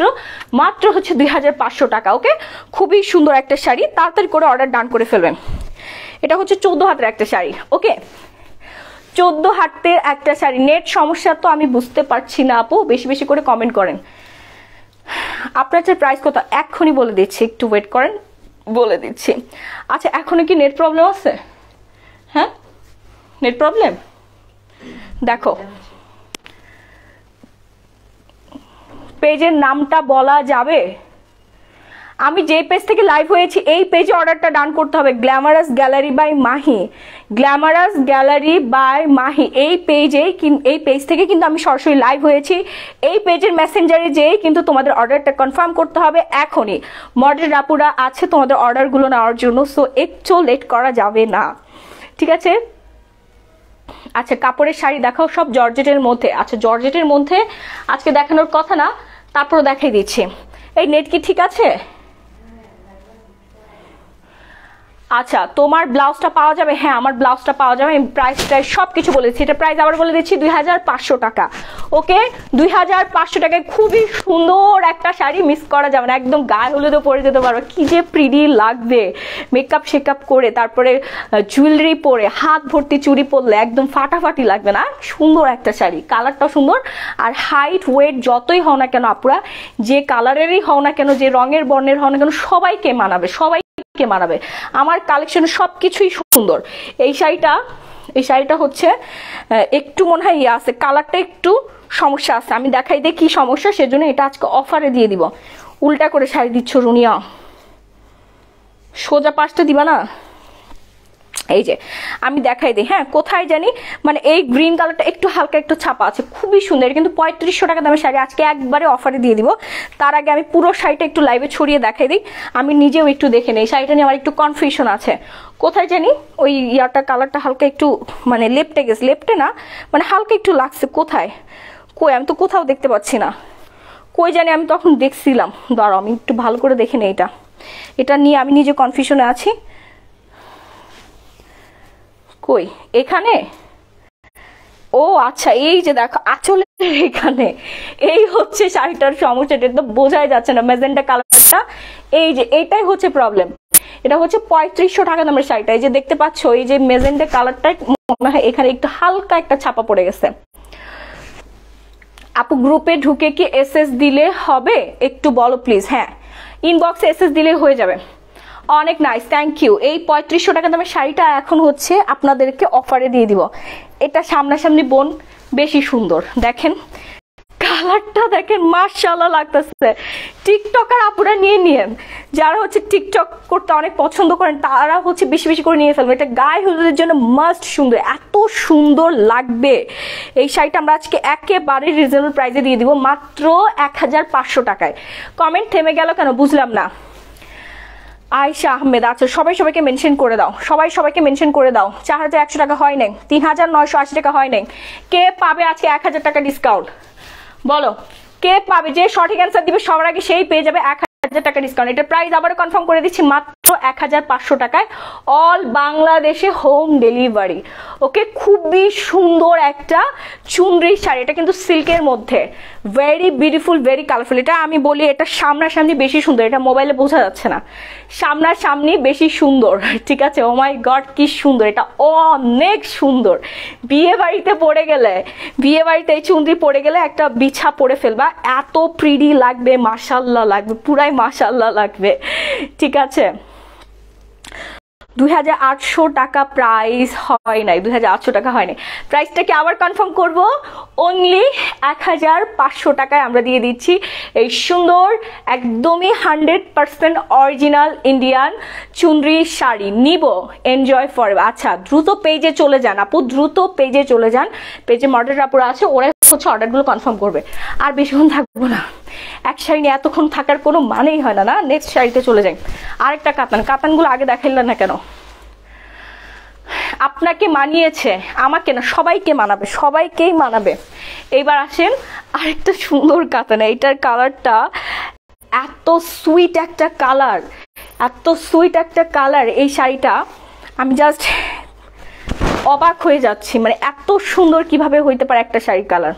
মাত্র হচ্ছে 2500 টাকা। ওকে, খুবই সুন্দর একটা শাড়ি, তাড়াতাড়ি করে অর্ডার ডান করে ফেলবেন। এটা হচ্ছে 14 হাতের একটা শাড়ি। ওকে, 14 হাতের একটা শাড়ি। নেট সমস্যা তো আমি বুঝতে পারছি না আপু, বেশি বেশি করে কমেন্ট করেন। আপনার যে প্রাইস কত এখনই বলে দিচ্ছি, একটু ওয়েট করেন, বলে দিচ্ছি। আচ্ছা, এখনো কি নেট প্রবলেম আছে? হ্যাঁ, নেট প্রবলেম। দেখো, পেজের নামটা বলা যাবে? আমি যে পেজ থেকে লাইভ হয়েছি এই পেজে অর্ডারটা ডান করতে হবে। Glamorous gallery by Mahi, glamorous gallery by Mahi, এই পেজ থেকে কিন্তু আমি সরাসরি লাইভ হয়েছি। এই পেজের মেসেঞ্জারে যেই কিন্তু তোমাদের অর্ডারটা কনফার্ম করতে হবে এখনই। মডেল আপুরা আছে তোমাদের অর্ডারগুলো নেওয়ার জন্য, সো একটু লেট করা যাবে না, ঠিক আছে? আচ্ছা, কাপড়ের শাড়ি দেখাও, সব জর্জেটের মধ্যে। আচ্ছা, জর্জেটের মধ্যে আজকে দেখানোর কথা না, তারপরে দেখাই দিচ্ছি। এই নেট কি ঠিক আছে? আচ্ছা, তোমার ব্লাউজটা পাওয়া যাবে? হ্যাঁ, আমার ব্লাউজটা পাওয়া যাবে। আমি প্রাইস সব কিছু বলেছি। এটা প্রাইস আবার বলে দিচ্ছি 2500 টাকা। ওকে, 2500 টাকায় খুবই সুন্দর একটা শাড়ি, মিস করা যাবে না। একদম গায়ে হলুদও পরে যেতে পারবে, কি যে প্রিটি লাগবে মেকআপ শেকআপ করে, তারপরে জুয়েলারি পরে, হাত ভর্তি চুড়ি পরলে একদম ফাটাফাটি লাগবে না? সুন্দর একটা শাড়ি, কালারটাও সুন্দর। আর হাইট ওয়েট যতই হও না কেন আপুরা, যে কালারেরই হও না কেন, যে রঙের বর্ণের হও না কেন, সবাইকে মানাবে, সবাইকে মানাবে। আমার কালেকশন সবকিছুই সুন্দর। এই শাড়িটা হচ্ছে একটু মনে হয় ইয়ে আছে, কালারটা একটু সমস্যা আছে, আমি দেখাই দিই কি সমস্যা, সেজন্য এটা আজকে অফারে দিয়ে দিব। উল্টা করে শাড়ি দিচ্ছ রুনিয়া, সোজা পাশটা দিবা না? এই যে আমি দেখাই দিই, হ্যাঁ, কোথায় জানি, মানে এই গ্রিন কালারটা একটু হালকা একটু ছাপা আছে, খুবই সুন্দর। কিন্তু 3500 টাকা দামের শাড়ি আজকে একবারে অফারে দিয়ে দিব। তার আগে আমি পুরো শাড়িটা একটু লাইভে ছড়িয়ে দেখাই দিই, আমি নিজেও একটু দেখে নিই। শাড়িটা নিয়ে আমার একটু কনফিউশন আছে, কোথায় জানি ওই ইয়াটা কালারটা হালকা একটু মানে লেপটে গেছে, লেপটে না মানে হালকা একটু লাগছে। কোথায়, কই, আমি তো কোথাও দেখতে পাচ্ছি না, কই জানি, আমি তখন দেখছিলাম। দাঁড়াও আমি একটু ভালো করে দেখে নিই। এটা নিয়ে আমি নিজে কনফিউশনে আছি। কই, এখানে? ও আচ্ছা, এই যে দেখো আঁচলের এখানে, এই হচ্ছে শাড়িটার সমস্যা। এটা তো বোঝাই যাচ্ছে না, ম্যাজেন্টা কালারটা, এই যে এটাই হচ্ছে প্রবলেম। এটা হচ্ছে 3500 টাকা দামের শাড়িটা। এই যে দেখতে পাচ্ছ, এই যে ম্যাজেন্টা কালারটা মনে হয় এখানে একটু হালকা একটা ছাপা পড়ে গেছে। আপু গ্রুপে ঢুকে কি এসএস দিলে হবে? একটু বলো প্লিজ। হ্যাঁ, ইনবক্সে এসএস দিলে হয়ে যাবে। অনেক নাইস, থ্যাংক ইউ। এই 3500 টাকা দামের শাড়িটা এখন হচ্ছে আপনাদেরকে অফারে দিয়ে দিব। এটা সামনাসামনি বোন বেশি সুন্দর, দেখেন কালারটা, দেখেন মাশাআল্লাহ লাগতেছে। টিকটকার আপুরা নিয়ে নিয়েন, যারা হচ্ছে টিকটক করতে অনেক পছন্দ করেন তারা হচ্ছে বেশি বেশি করে নিয়ে ফেলবেন। এটা গায়ে হলুদের জন্য মাস্ট সুন্দর, এত সুন্দর লাগবে। এই শাড়িটা আমরা আজকে একেবারে রিজনেবল প্রাইসে দিয়ে দিব, মাত্র 1500 টাকায়। কমেন্ট থেমে গেল কেন বুঝলাম না। আয়শা আহমেদ, আচ্ছা সবাইকে মেনশন করে দাও, সবাইকে মেনশন করে দাও। 4100 টাকা হয় নাই, 3980 টাকা হয় নাই। কে পাবে আজকে 1000 টাকা ডিসকাউন্ট? বলো কে পাবে? যে সঠিক অ্যান্সার দিবে সবার আগে সেই পেয়ে যাবে 1000 1000 টাকা ডিসকাউন্ট। এটার প্রাইস আবার কনফার্ম করে দিচ্ছি মাত্র 1500 টাকায়, অল বাংলাদেশে হোম ডেলিভারি। ওকে, খুবই সুন্দর একটা চুনরি শাড়ি, এটা কিন্তু সিল্কের মধ্যে, ভেরি বিউটিফুল, ভেরি কালারফুল। এটা আমি বলি এটা সামনাসামনি বেশি সুন্দর, এটা মোবাইলে বোঝা যাচ্ছে না, সামনাসামনি বেশি সুন্দর। ঠিক আছে, ও মাই গড কি সুন্দর, এটা অনেক সুন্দর। বিয়ে বাড়িতে পরে গেলে, বিয়ে বাড়িতে এই চুনরি পরে গেলে একটা বিছা পরে ফেলবা, এত প্রিটি লাগবে, মাশাল্লাহ লাগবে, পুরাই মাশাল্লাহ লাগবে। ঠিক আছে, 2800 টাকা প্রাইস হয় নাই, 2800 টাকা হয়নি। প্রাইসটাকে আবার কনফার্ম করব, অনলি 1500 টাকায় আমরা দিয়ে দিচ্ছি এই সুন্দর একদমই 100% অরিজিনাল ইন্ডিয়ান চুনরি শাড়ি। নিব, এনজয় ফরএভার। আচ্ছা, দ্রুত পেজে চলে যান আপু, দ্রুত পেজে চলে যান, পেজে মডেল আপুরা আছে, ওরাই হচ্ছে অর্ডারগুলো কনফার্ম করবে। আর বেশিক্ষণ থাকবো না, এক শাড়ি নিয়ে এতক্ষণ থাকার কোনো মানেই হয় না। না, নেক্সট শাড়িতে চলে যাই। আরেকটা কাতান, কাতানগুলো আগে দেখাইলেন না কেন? আপনাকে মানিয়েছে, আমাকে না, সবাইকে মানাবে, সবাইকেই মানাবে। এইবার আসেন আরেকটা সুন্দর কাতান, এইটার কালারটা এত সুইট একটা কালার, এত সুইট একটা কালার। এই শাড়িটা আমি জাস্ট অবাক হয়ে যাচ্ছি, মানে এত সুন্দর কিভাবে হইতে পারে একটা শাড়ির কালার।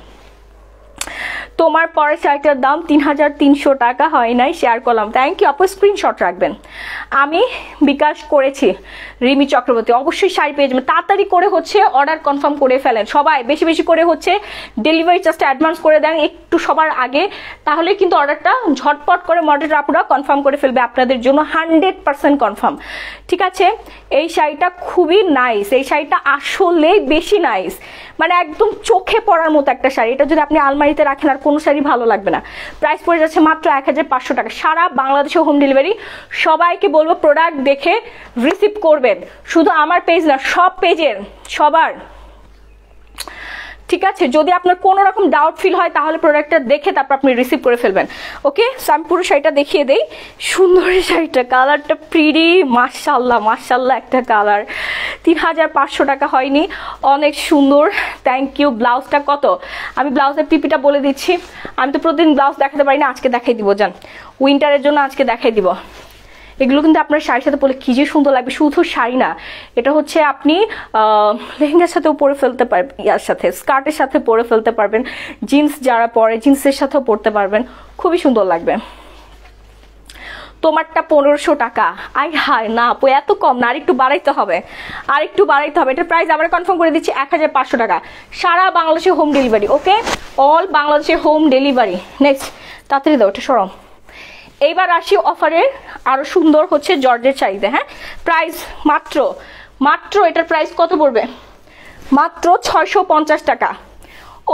তোমার পরের শাড়িটার দাম 3300 টাকা, হয় নাই, শেয়ার করলাম। থ্যাংক ইউ আপু, স্ক্রিনশট রাখবেন। আমি বিকাশ করেছি, রিমি চক্রবর্তী। অবশ্যই শাড়ি পেয়ে যাবেন, তাড়াতাড়ি করে হচ্ছে অর্ডার কনফার্ম করে ফেলেন সবাই, বেশি বেশি করে হচ্ছে ডেলিভারি চার্জটা অ্যাডভান্স করে দেন একটু সবার আগে, তাহলে কিন্তু অর্ডারটা ঝটপট করে মডেল আপুরা কনফার্ম করে ফেলবে আপনাদের জন্য, 100% কনফার্ম। ঠিক আছে, এই শাড়িটা খুবই নাইস, এই শাড়িটা আসলেই বেশি নাইস, মানে একদম চোখে পড়ার মতো একটা শাড়ি। এটা যদি আপনি আলমারিতে রাখেন আর কোনো শাড়ি ভালো লাগবে না। প্রাইস পড়ে যাচ্ছে মাত্র 1500 টাকা, সারা বাংলাদেশে হোম ডেলিভারি। সবাইকে বলবো প্রোডাক্ট দেখে রিসিভ করবেন, শুধু আমার পেজ না, সব পেজের সবার। ঠিক আছে, যদি আপনার কোনো রকম ডাউট ফিল হয় তাহলে প্রোডাক্টটা দেখে তারপর আপনি রিসিভ করে ফেলবেন। ওকে, আমি পুরো শাড়িটা দেখিয়ে দেই। সুন্দর শাড়িটা, কালারটা প্রিটি, মাশাল্লাহ মাশাল্লাহ একটা কালার। 3500 টাকা হয়নি, অনেক সুন্দর। Thank you. ব্লাউজটা কত? আমি ব্লাউজের পিপিটা বলে দিচ্ছি, আমি তো প্রতিদিন ব্লাউজ দেখাতে পারি না, আজকে দেখাই দিব। যান, উইন্টারের জন্য আজকে দেখাই দিব। এগুলো কিন্তু আপনার শাড়ির সাথে পরলে কি যে সুন্দর লাগবে। শুধু শাড়ি না, এটা হচ্ছে আপনি লেহেঙ্গার সাথেও পরে ফেলতে পারবেন, ইয়ার সাথে স্কার্টের সাথে পরে ফেলতে পারবেন, জিন্স যারা পরে জিন্সের সাথেও পরতে পারবেন, খুবই সুন্দর লাগবে। তোমারটা 1500 টাকা, আই হায় না আপু, এত কম না, আরেকটু বাড়াইতে হবে, আরেকটু বাড়াইতে হবে। এটার প্রাইস আবার কনফার্ম করে দিচ্ছি 1500 টাকা, সারা বাংলাদেশে হোম ডেলিভারি। ওকে, অল বাংলাদেশে হোম ডেলিভারি। নেক্সট, তাড়াতাড়ি দাও, এটা সরম। এইবার আসি অফারের আরো সুন্দর হচ্ছে জর্জের শাড়িতে। হ্যাঁ, প্রাইস মাত্র মাত্র এটার প্রাইস কত পড়বে? মাত্র 650 টাকা,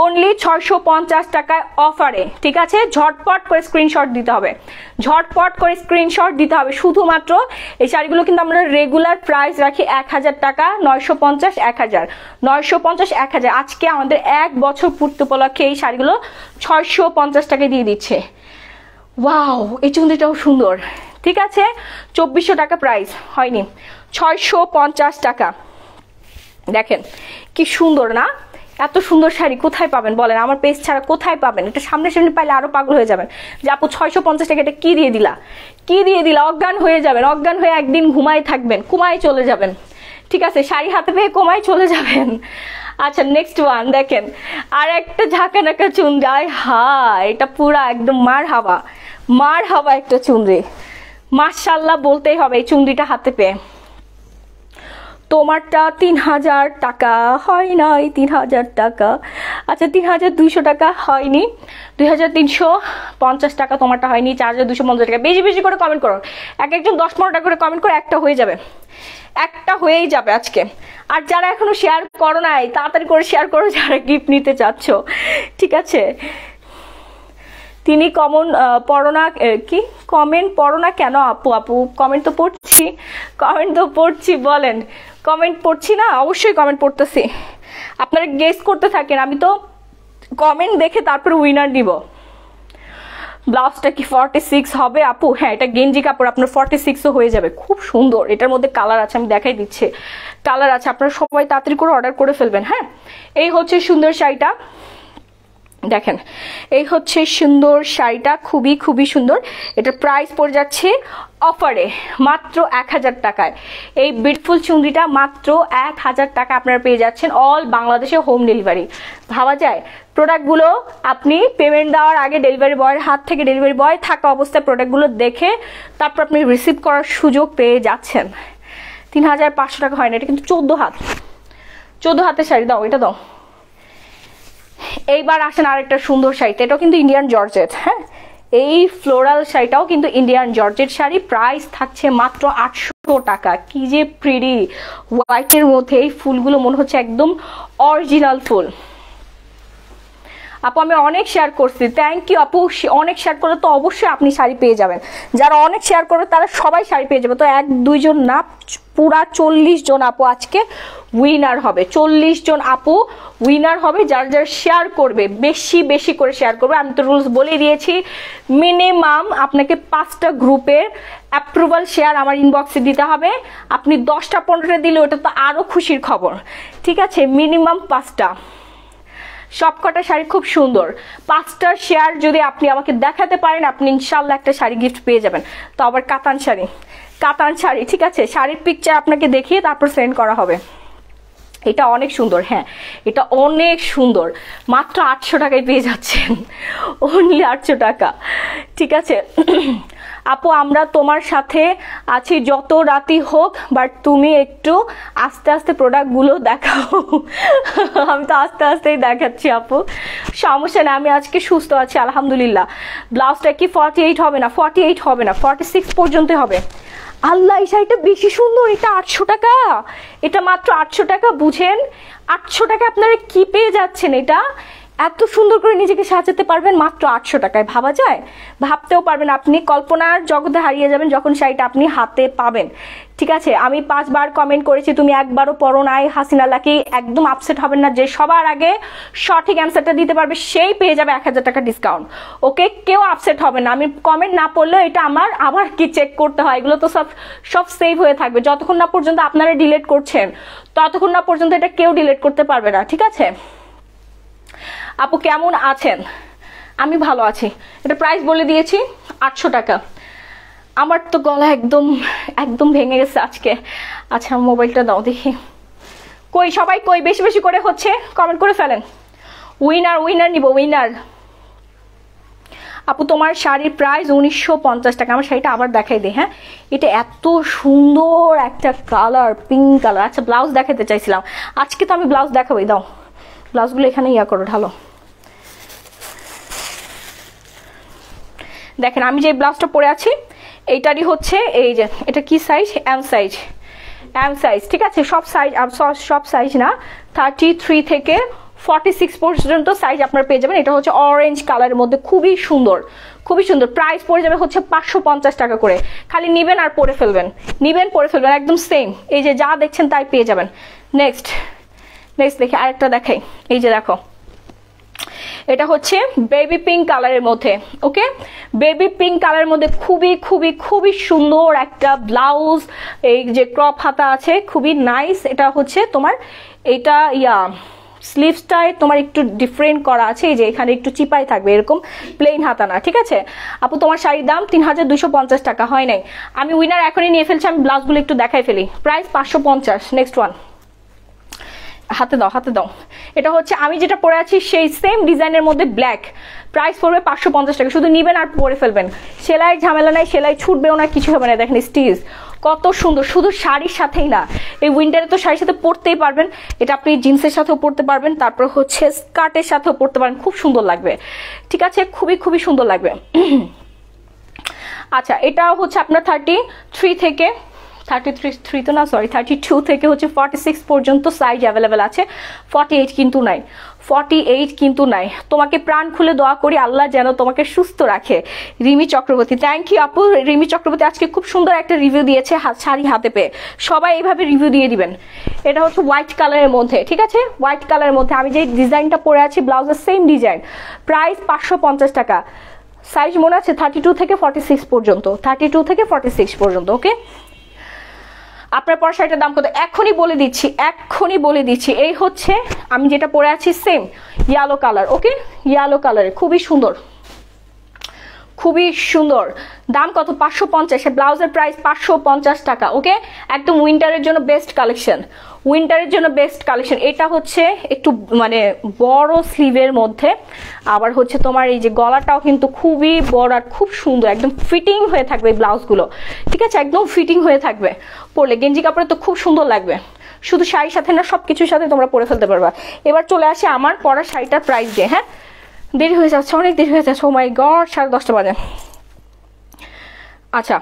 অনলি 650 টাকায় অফারে। ঠিক আছে, ঝটপট করে স্ক্রিনশট দিতে হবে, ঝটপট করে স্ক্রিনশট দিতে হবে। শুধুমাত্র এই শাড়িগুলো কিন্তু আমরা রেগুলার প্রাইস রাখি 1000 টাকা, 950, 1000, 950, 1000। আজকে আমাদের 1 বছর পূর্তি উপলক্ষে এই শাড়িগুলো 650 টাকায় দিয়ে দিচ্ছে। ওয়াও, এই চুন্দিটাও সুন্দর। ঠিক আছে, 2400 টাকা প্রাইস, হয়নি, 650 টাকা। দেখেন কি সুন্দর না, এত সুন্দর শাড়ি কোথায় পাবেন বলেন? আমার পেজ ছাড়া কোথায় পাবেন? এটা সামনে সামনে পাইলে আরো পাগল হয়ে যাবেন যে আপু 650 টাকা এটা কি দিয়ে দিলা, কি দিয়ে দিলা, অজ্ঞান হয়ে যাবেন, অজ্ঞান হয়ে একদিন ঘুমায় থাকবেন, কুমায় চলে যাবেন। ঠিক আছে, শাড়ি হাতে পেয়ে কুমায় চলে যাবেন। আচ্ছা, নেক্সট ওয়ান দেখেন, আর একটা ঝাঁকা নাকা চুনরি। হায়, এটা পুরা একদম মার হাওয়া, মার হাওয়া একটা চুনরি, মাশাল্লাহ বলতেই হবে এই চুনরিটা হাতে পেয়ে। তোমারটা 3000 টাকা, হয় নাই 3000 টাকা। আচ্ছা, 3200 টাকা হয়নি, 2350 টাকা তোমারটা হয়নি, 4250 টাকা। বেশি বেশি করে কমেন্ট করো, এক একজন 10-15টা করে কমেন্ট করে, একটা হয়ে যাবে, একটা হয়েই যাবে আজকে। আর যারা এখনো শেয়ার করো নাই, তাড়াতাড়ি করে শেয়ার করো যারা গিফট নিতে চাচ্ছ। ঠিক আছে, তিনি পড়ো না কি, কমেন্ট পড়ো না কেন আপু? আপু কমেন্ট তো পড়ছি, কমেন্ট তো পড়ছি, বলেন কমেন্ট পড়ছি না? অবশ্যই কমেন্ট পড়তেছি, আপনারা গেস করতে থাকেন, আমি তো কমেন্ট দেখে তারপর উইনার দিব। ব্লাউজটা কি 46 হবে আপু? হ্যাঁ, এটা গেঞ্জি কাপড়, আপনার 46ও হয়ে যাবে। খুব সুন্দর, এটার মধ্যে কালার আছে, আমি দেখাই দিচ্ছি, কালার আছে, আপনারা সবাই তাড়াতাড়ি করে অর্ডার করে ফেলবেন। হ্যাঁ, এই হচ্ছে সুন্দর শাড়িটা, দেখেন এই হচ্ছে সুন্দর শাড়িটা, খুবই খুবই সুন্দর। এটা প্রাইস পড়ে যাচ্ছে অফারে মাত্র 1000 টাকায়। এই বিউটিফুল চুনরিটা মাত্র 1000 টাকা আপনারা পেয়ে যাচ্ছেন, অল বাংলাদেশে হোম ডেলিভারি। ভাবা যায় প্রোডাক্টগুলো আপনি পেমেন্ট দেওয়ার আগে ডেলিভারি বয়ের হাত থেকে, ডেলিভারি বয় থাকা অবস্থায় প্রোডাক্টগুলো দেখে তারপর আপনি রিসিভ করার সুযোগ পেয়ে যাচ্ছেন। 3500 টাকা হয় না, এটা কিন্তু 14 হাতের শাড়ি। দাও এটা দাও। এইবার আসেন আরেকটা সুন্দর শাড়িতে, এটাও কিন্তু ইন্ডিয়ান জর্জেট। হ্যাঁ, এই ফ্লোরাল শাড়িটাও কিন্তু ইন্ডিয়ান জর্জেট শাড়ি, প্রাইস থাকছে মাত্র 800 টাকা। কি যে প্রিটি, হোয়াইটের মধ্যে এই ফুলগুলো মনে হচ্ছে একদম অরিজিনাল ফুল। আপু আমি অনেক শেয়ার করছি, থ্যাংক ইউ আপু। অনেক শেয়ার করলে তো অবশ্যই আপনি শাড়ি পেয়ে যাবেন। যারা অনেক শেয়ার করবে তারা সবাই শাড়ি পেয়ে যাবে। তো 1-2 জন না, পুরা 40 জন আপু আজকে উইনার হবে। 40 জন আপু উইনার হবে যারা যারা শেয়ার করবে, বেশি বেশি করে শেয়ার করবে। আমি তো রুলস বলে দিয়েছি, মিনিমাম আপনাকে 5টা গ্রুপের অ্যাপ্রুভাল শেয়ার আমার ইনবক্সে দিতে হবে। আপনি 10টা 15টা দিলে ওটা তো আরও খুশির খবর, ঠিক আছে? মিনিমাম 5টা। সবকটা শাড়ি খুব সুন্দর। 5টার শেয়ার যদি আপনি আমাকে দেখাতে পারেন, আপনি ইনশাল্লাহ একটা শাড়ি গিফট পেয়ে যাবেন। তো আবার কাতান শাড়ি, ঠিক আছে? শাড়ির পিকচার আপনাকে দেখিয়ে তারপর সেন্ড করা হবে। এটা অনেক সুন্দর, হ্যাঁ এটা অনেক সুন্দর। মাত্র 800 টাকায় পেয়ে যাচ্ছেন, অনলি 800 টাকা, ঠিক আছে? আপু আমরা তোমার সাথে আছি যত রাতই হোক, বাট তুমি একটু আস্তে আস্তে প্রোডাক্টগুলো দেখাও। আমি তো আস্তে আস্তেই দেখাচ্ছি আপু, সমস্যা না। আমি আজকে সুস্থ আছি আলহামদুলিল্লাহ। ব্লাউজটা কি 48 হবে না? 48 হবে না, 46 পর্যন্ত হবে। আল্লাহ, এই শাড়িটা বেশি সুন্দর। এটা 800 টাকা, এটা মাত্র 800 টাকা। বুঝেন 800 টাকা আপনারা কি পেয়ে যাচ্ছেন? এটা এত সুন্দর করে নিজেকে সাজাতে পারবেন মাত্র 800 টাকায়। ভাবা যায়? ভাবতেও পারবেন। আপনি কল্পনার জগতে হারিয়ে যাবেন যখন শাড়িটা আপনি হাতে পাবেন, ঠিক আছে? আমি 5 বার কমেন্ট করেছি, তুমি একবারও পড়ো নাই। হাসিনা লাকি একদম আপসেট হবেন না, যে সবার আগে সঠিক অ্যান্সারটা দিতে পারবে সেই পেয়ে যাবে 1000 টাকা ডিসকাউন্ট। ওকে, কেউ আপসেট হবে না। আমি কমেন্ট না পড়লেও এটা আমার আবার কি চেক করতে হয়, এগুলো তো সব সেভ হয়ে থাকবে। যতক্ষণ না পর্যন্ত আপনারা ডিলিট করছেন ততক্ষণ না পর্যন্ত এটা কেউ ডিলিট করতে পারবে না, ঠিক আছে? আপু কেমন আছেন? আমি ভালো আছি। এটা প্রাইস বলে দিয়েছি 800 টাকা। আমার তো গলা একদম ভেঙে গেছে আজকে। আচ্ছা মোবাইলটা দাও দেখি। কই সবাই কই? বেশি বেশি করে হচ্ছে, কমেন্ট করে ফেলেন। উইনার নিব, উইনার। আপু তোমার শাড়ির প্রাইস 1950 টাকা। আমার শাড়িটা আবার দেখাই দিই। হ্যাঁ, এটা এত সুন্দর একটা কালার, পিঙ্ক কালার। আচ্ছা ব্লাউজ দেখাতে চাইছিলাম, আজকে তো আমি ব্লাউজ দেখাবোই। দাও ব্লাউজগুলো এখানে করো, ঢালো। দেখেন আমি যে ব্লাউজটা পরে আছি এইটারই হচ্ছে, এই যে এটা কি সাইজ? এম সাইজ, ঠিক আছে? সব সাইজ না, 33 থেকে 46 পর্যন্ত সাইজ আপনারা পেয়ে যাবেন। এটা হচ্ছে অরেঞ্জ কালারের মধ্যে, খুবই সুন্দর। প্রাইস পড়ে যাবে হচ্ছে 550 টাকা করে। খালি নিবেন আর পরে ফেলবেন, একদম সেম। এই যে যা দেখছেন তাই পেয়ে যাবেন। নেক্সট দেখি আরেকটা দেখাই। এই যে দেখো, এটা হচ্ছে বেবি পিঙ্ক কালারের মধ্যে। ওকে, বেবি পিঙ্ক কালারের মধ্যে খুবই সুন্দর একটা ব্লাউজ। এই যে ক্রপ হাতা আছে, খুবই নাইস। এটা হচ্ছে তোমার এটা স্লিভসটায় তোমার একটু ডিফারেন্ট করা আছে, এই যে এখানে একটু চিপাই থাকবে, এরকম প্লেন হাতা না, ঠিক আছে? আপু তোমার শাড়ির দাম 3250 টাকা। হয় নাই, আমি উইনার এখনই নিয়ে ফেলছি। আমি ব্লাউজগুলো একটু দেখাই ফেলি। প্রাইস 550। নেক্সট ওয়ান, হাতে দাও। এটা হচ্ছে আমি যেটা পরে আছি সেই সেম ডিজাইনের মধ্যে ব্ল্যাক। প্রাইস পড়বে 550 টাকা। শুধু নিবেন আর পরে ফেলবেন। সেলাই ঝামেলা নাই, সেলাই ছুটবেও না, কিছু হবে না। দেখেন স্টিচ কত সুন্দর, শুধু শাড়ির সাথেই না, এই উইন্টারে তো শাড়ির সাথে পরতেই পারবেন। এটা আপনি জিন্সের সাথেও পরতে পারবেন, তারপর হচ্ছে স্কার্টের সাথেও পরতে পারেন। খুব সুন্দর লাগবে, ঠিক আছে? খুবই সুন্দর লাগবে। আচ্ছা, এটা হচ্ছে আপনার 32 থেকে 46 পর্যন্ত সাইজ অ্যাভেলেবেল আছে। 48 কিন্তু নাই। তোমাকে প্রাণ খুলে দোয়া করি আল্লাহ যেন তোমাকে সুস্থ রাখে। রিমি চক্রবর্তী, থ্যাংক ইউ আপু। রিমি চক্রবর্তী আজকে খুব সুন্দর একটা রিভিউ দিয়েছে শাড়ি হাতে পেয়ে। সবাই এইভাবে রিভিউ দিয়ে দিবেন। এটা হচ্ছে হোয়াইট কালারের মধ্যে, ঠিক আছে? হোয়াইট কালারের মধ্যে আমি যে ডিজাইনটা পরে আছি, ব্লাউজের সেম ডিজাইন। প্রাইস 550 টাকা। সাইজ মনে আছে 32 থেকে 46 পর্যন্ত। ওকে, আপনার পরা শাড়িটার দাম কত এখনই বলে দিচ্ছি। এই হচ্ছে আমি যেটা পরে আছি সেম ইয়েলো কালার, ওকে, ইয়েলো কালারে খুবই সুন্দর। দাম কত? 550। ব্লাউজের প্রাইস 550 টাকা, ওকে। একদম উইন্টারের জন্য বেস্ট কালেকশন। এটা হচ্ছে একটু মানে বড় স্লিভের মধ্যে, আবার হচ্ছে তোমার এই যে গলাটাও কিন্তু খুবই বড় আর খুব সুন্দর, একদম ফিটিং হয়ে থাকবে এই ব্লাউজগুলো, ঠিক আছে, একদম ফিটিং হয়ে থাকবে। পরলে গেঞ্জি কাপড়ে তো খুব সুন্দর লাগবে, শুধু শাড়ির সাথে না সবকিছুর সাথে তোমরা পরে ফেলতে পারবা। এবার চলে আসি আমার পরা শাড়িটার প্রাইস দিয়ে। হ্যাঁ, দেরি হয়ে যাচ্ছে, অনেক দেরি হয়ে যাচ্ছে। ও মাই গড, 10:30 বাজে। আচ্ছা,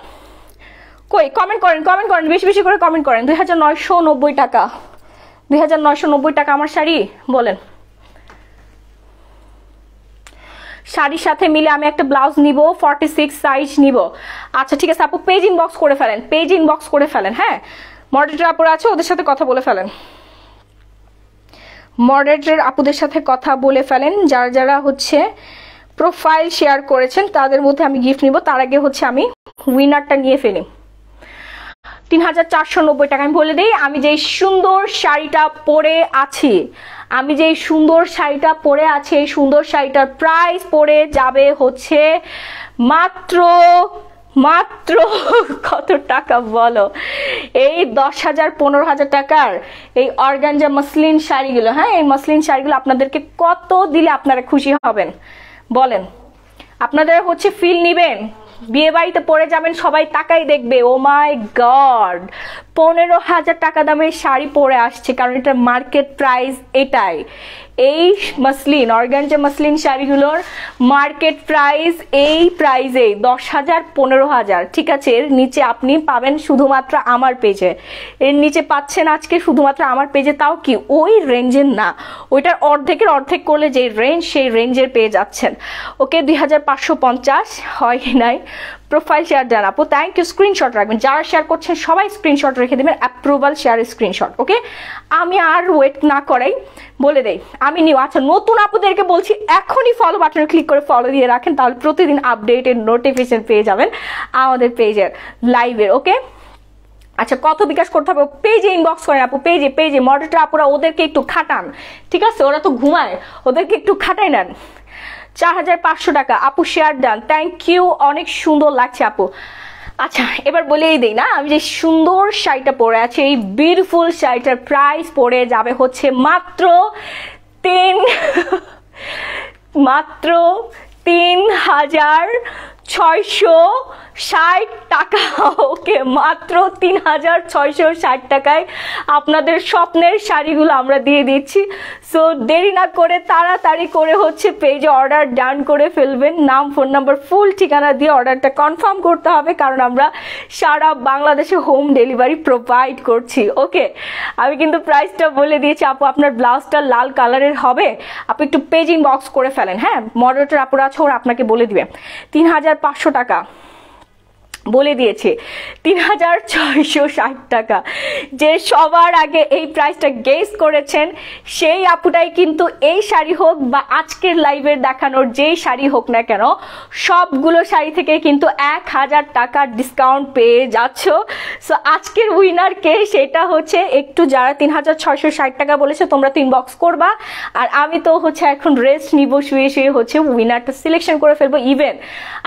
কই কমেন্ট করেন, বেশি করে কমেন্ট করেন। 2990 টাকা, 2990 টাকা আমার শাড়ি, বলেন। শাড়ির সাথে মিলে আমি একটা ব্লাউজ নিব, 46 সাইজ নিব। আচ্ছা ঠিক আছে আপু, পেজ ইনবক্স করে ফেলেন। হ্যাঁ, মডারেটর আপুরা আছে, ওদের সাথে কথা বলে ফেলেন। মডারেটর আপুদের সাথে কথা বলে ফেলেন, যারা হচ্ছে প্রোফাইল শেয়ার করেছেন তাদের মধ্যে আমি গিফট নিব। তার আগে হচ্ছে আমি উইনারটা নিয়ে ফেলি। 3490 টাকা। আমি বলে দিই, আমি যেই সুন্দর শাড়িটা পরে আছি, এই সুন্দর শাড়িটার প্রাইস পড়ে যাবে হচ্ছে মাত্র কত টাকা বলো? এই 10,000 15,000 টাকার এই অর্গানজা মসলিন শাড়িগুলো। হ্যাঁ, এই মসলিন শাড়িগুলো আপনাদেরকে কত দিলে আপনারা খুশি হবেন বলেন? আপনাদের হচ্ছে ফিল নিবেন, বিয়ে বাড়িতে পরে যাবেন, সবাই তাকাই দেখবে, ও মাই গড 15,000 টাকা দামের শাড়ি পরে আসছে, কারণ এটা মার্কেট প্রাইস এটাই। এই মসলিন অর্গানজা মসলিন শাড়িগুলোর মার্কেট প্রাইস এই প্রাইসে 10,000 15,000, ঠিক আছে। এর নিচে আপনি পাবেন শুধুমাত্র আমার পেজে, এর নিচে পাচ্ছেন আজকে শুধুমাত্র আমার পেজে, তাও কি ওই রেঞ্জের না, ওইটার অর্ধেক করলে যে রেঞ্জ, সেই রেঞ্জের পেয়ে যাচ্ছেন। ওকে, 2550 হয় নাই। প্রোফাইল শেয়ার দেন আপু, থ্যাংক ইউ। স্ক্রিনশট রাখবেন, যারা শেয়ার করছেন সবাই স্ক্রিনশট রেখে দেবেন, অ্যাপ্রুভাল শেয়ার স্ক্রিনশট, ওকে। আমি আর ওয়েট না করাই বলে দেই, আমি নিউ। আচ্ছা, নতুন আপুদেরকে বলছি এখনই ফলো বাটনে ক্লিক করে ফলো দিয়ে রাখেন, তাহলে প্রতিদিন আপডেটের নোটিফিকেশন পেয়ে যাবেন আমাদের পেজের লাইভের, ওকে। আচ্ছা, কত বিকাশ করতে হবে? পেজে ইনবক্স করেন আপু, পেজে মডারেটর আপুরা ওদেরকে একটু খাটান, ঠিক আছে, ওরা তো ঘুমায়, ওদেরকে একটু খাটাই নেন। 4500 টাকা আপু, শেয়ার ডান, থ্যাংক ইউ, অনেক সুন্দর লাগছে আপু। আচ্ছা, এবার বলেই দেই না, আমি যে সুন্দর শাড়িটা পরে আছি, এই বিউটিফুল শাড়িটার প্রাইস পড়ে যাবে হচ্ছে মাত্র 3,660 টাকা, ওকে, মাত্র 3,660 টাকায় আপনাদের স্বপ্নের শাড়িগুলো আমরা দিয়ে দিচ্ছি। সো দেরি না করে তাড়াতাড়ি করে হচ্ছে পেজে অর্ডার ডান করে ফেলবেন, নাম ফোন নাম্বার ফুল ঠিকানা দিয়ে অর্ডারটা কনফার্ম করতে হবে, কারণ আমরা সারা বাংলাদেশে হোম ডেলিভারি প্রোভাইড করছি, ওকে। আমি কিন্তু প্রাইসটা বলে দিয়েছি আপু, আপনার ব্লাউজটা লাল কালারের হবে, আপনি একটু পেজ ইনবক্স করে ফেলেন। হ্যাঁ, মডারেটর আপুরা আছে, ওরা আপনাকে বলে দিবে। 3,500 টাকা বলে দিয়েছে, 3,660 টাকা। যে সবার আগে এই প্রাইসটা গেস করেছেন সেই আপুটাই কিন্তু এই শাড়ি হোক বা আজকের লাইভের দেখানোর যেই শাড়ি হোক না কেন, সবগুলো শাড়ি থেকে কিন্তু 1,000 টাকা ডিসকাউন্ট পেয়ে যাচ্ছ। সো আজকের উইনার কে, সেটা হচ্ছে একটু যারা 3,660 টাকা বলেছে তোমরা তো ইনবক্স করবা, আর আমি তো হচ্ছে এখন রেস্ট নিব, শুয়ে হচ্ছে উইনারটা সিলেকশন করে ফেলবো। ইভেন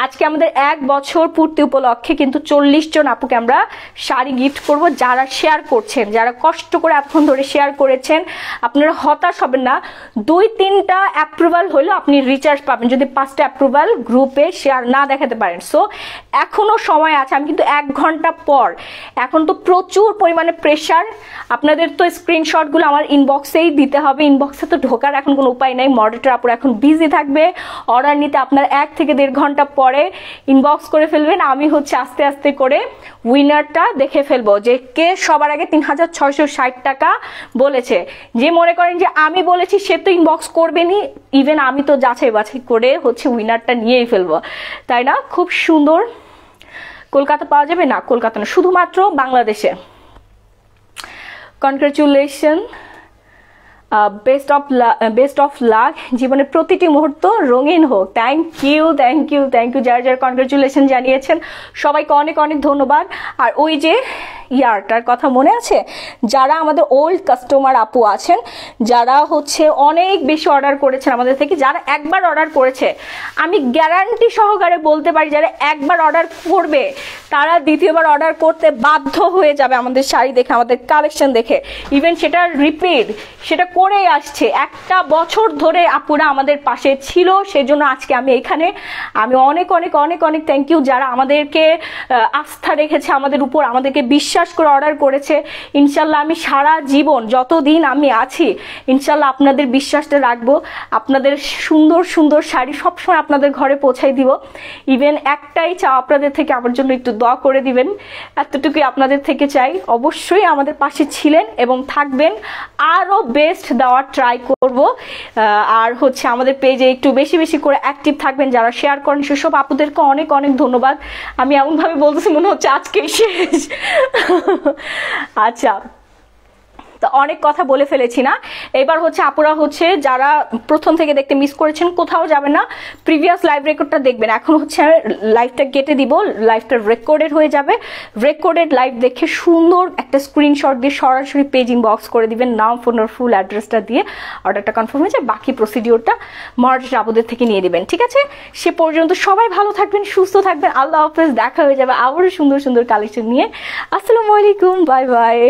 আজকে আমাদের 1 বছর পূর্তি উপলক্ষে কিন্তু 40 জন আপুকে আমরা শাড়ি গিফট করব, যারা শেয়ার করছেন, যারা কষ্ট করে এতক্ষণ ধরে শেয়ার করেছেন। আপনারা হতাশ হবেন না, 2-3টা অ্যাপ্রুভাল হলেও আপনি রিচার্জ পাবেন যদি 5টা অ্যাপ্রুভাল গ্রুপে শেয়ার না দেখাতে পারেন। সো এখনো সময় আছে, আমি কিন্তু 1 ঘন্টা পর, এখন তো প্রচুর পরিমাণে প্রেশার, আপনাদের তো স্ক্রিনশটগুলো আমার ইনবক্সেই দিতে হবে, ইনবক্সে তো ঢোকার এখন কোনো উপায় নাই, মডারেটর আপুরা এখন বিজি থাকবে, অর্ডার নিতে আপনার 1 থেকে 1.5 ঘন্টা পরে ইনবক্স করে ফেলবেন। আমি হচ্ছে আস্তে আস্তে করে উইনারটা দেখে ফেলবো যে কে সবার আগে 3,660 টাকা বলেছে। যে মনে করেন যে আমি বলেছি সে তো ইনবক্স করবেনি, ইভেন আমি তো যাচাই বাছাই করে হচ্ছে উইনারটা নিয়েই ফেলবো, তাই না? খুব সুন্দর। কলকাতা পাওয়া যাবে না? কলকাতা না, শুধুমাত্র বাংলাদেশে। কনগ্রাচুলেশন বেস্ট অফ লাক, জীবনের প্রতিটি মুহূর্ত রঙিন হোক। Thank you thank you thank you, যারা যারা কনগ্রাচুলেশন জানিয়েছেন সবাইকে অনেক অনেক ধন্যবাদ। আর ওই যে ইয়ারটার কথা মনে আছে, যারা আমাদের ওল্ড কাস্টমার আপু আছেন, যারা হচ্ছে অনেক বেশি অর্ডার করেছেন আমাদের থেকে, যারা একবার অর্ডার করেছে, আমি গ্যারান্টি সহকারে বলতে পারি যারা একবার অর্ডার করবে তারা দ্বিতীয়বার অর্ডার করতে বাধ্য হয়ে যাবে আমাদের শাড়ি দেখে, আমাদের কালেকশন দেখে। ইভেন সেটা রিপিট সেটা করেই আসছে, একটা বছর ধরে আপুরা আমাদের পাশে ছিল, সেজন্য আজকে আমি এখানে। আমি অনেক অনেক অনেক অনেক থ্যাংক ইউ যারা আমাদেরকে আস্থা রেখেছে আমাদের উপর, আমাদেরকে বিশ্বাস করে অর্ডার করেছে। ইনশাল্লাহ আমি সারা জীবন যতদিন আমি আছি ইনশাল্লাহ আপনাদের বিশ্বাসটা রাখবো, আপনাদের সুন্দর সুন্দর শাড়ি সবসময় আপনাদের ঘরে পৌঁছাই দিব। ইভেন একটাই চাও আপনাদের থেকে, আমার জন্য একটু দোয়া করে দিবেন, এতটুকুই আপনাদের থেকে চাই। অবশ্যই আমাদের পাশে ছিলেন এবং থাকবেন, আরও বেস্ট দেওয়ার ট্রাই করব। আর হচ্ছে আমাদের পেজে একটু বেশি বেশি করে অ্যাক্টিভ থাকবেন, যারা শেয়ার করেন সেসব আপুদেরকে অনেক অনেক ধন্যবাদ। আমি এমনভাবে বলতেছি মনে হচ্ছে আজকেই শেষ। আচ্ছা, তো অনেক কথা বলে ফেলেছি না, এবার হচ্ছে আপুরা হচ্ছে যারা প্রথম থেকে দেখতে মিস করেছেন কোথাও যাবেন না, প্রিভিয়াস লাইভ রেকর্ডটা দেখবেন। এখন হচ্ছে লাইভটা কেটে দিব, লাইভটা রেকর্ডেড হয়ে যাবে। রেকর্ডেড লাইভ দেখে সুন্দর একটা স্ক্রিনশট দিয়ে সরাসরি পেজ ইনবক্স করে দিবেন, নাম ফোনের ফুল অ্যাড্রেসটা দিয়ে অর্ডারটা কনফার্ম হয়ে যায়। বাকি প্রসিডিওরটা মহারাষ্ট্র আপুদের থেকে নিয়ে দিবেন, ঠিক আছে? সে পর্যন্ত সবাই ভালো থাকবেন, সুস্থ থাকবেন, আল্লাহ হাফেজ। দেখা হয়ে যাবে আবারও সুন্দর সুন্দর কালেকশন নিয়ে। আসসালামু আলাইকুম, বাই বাই।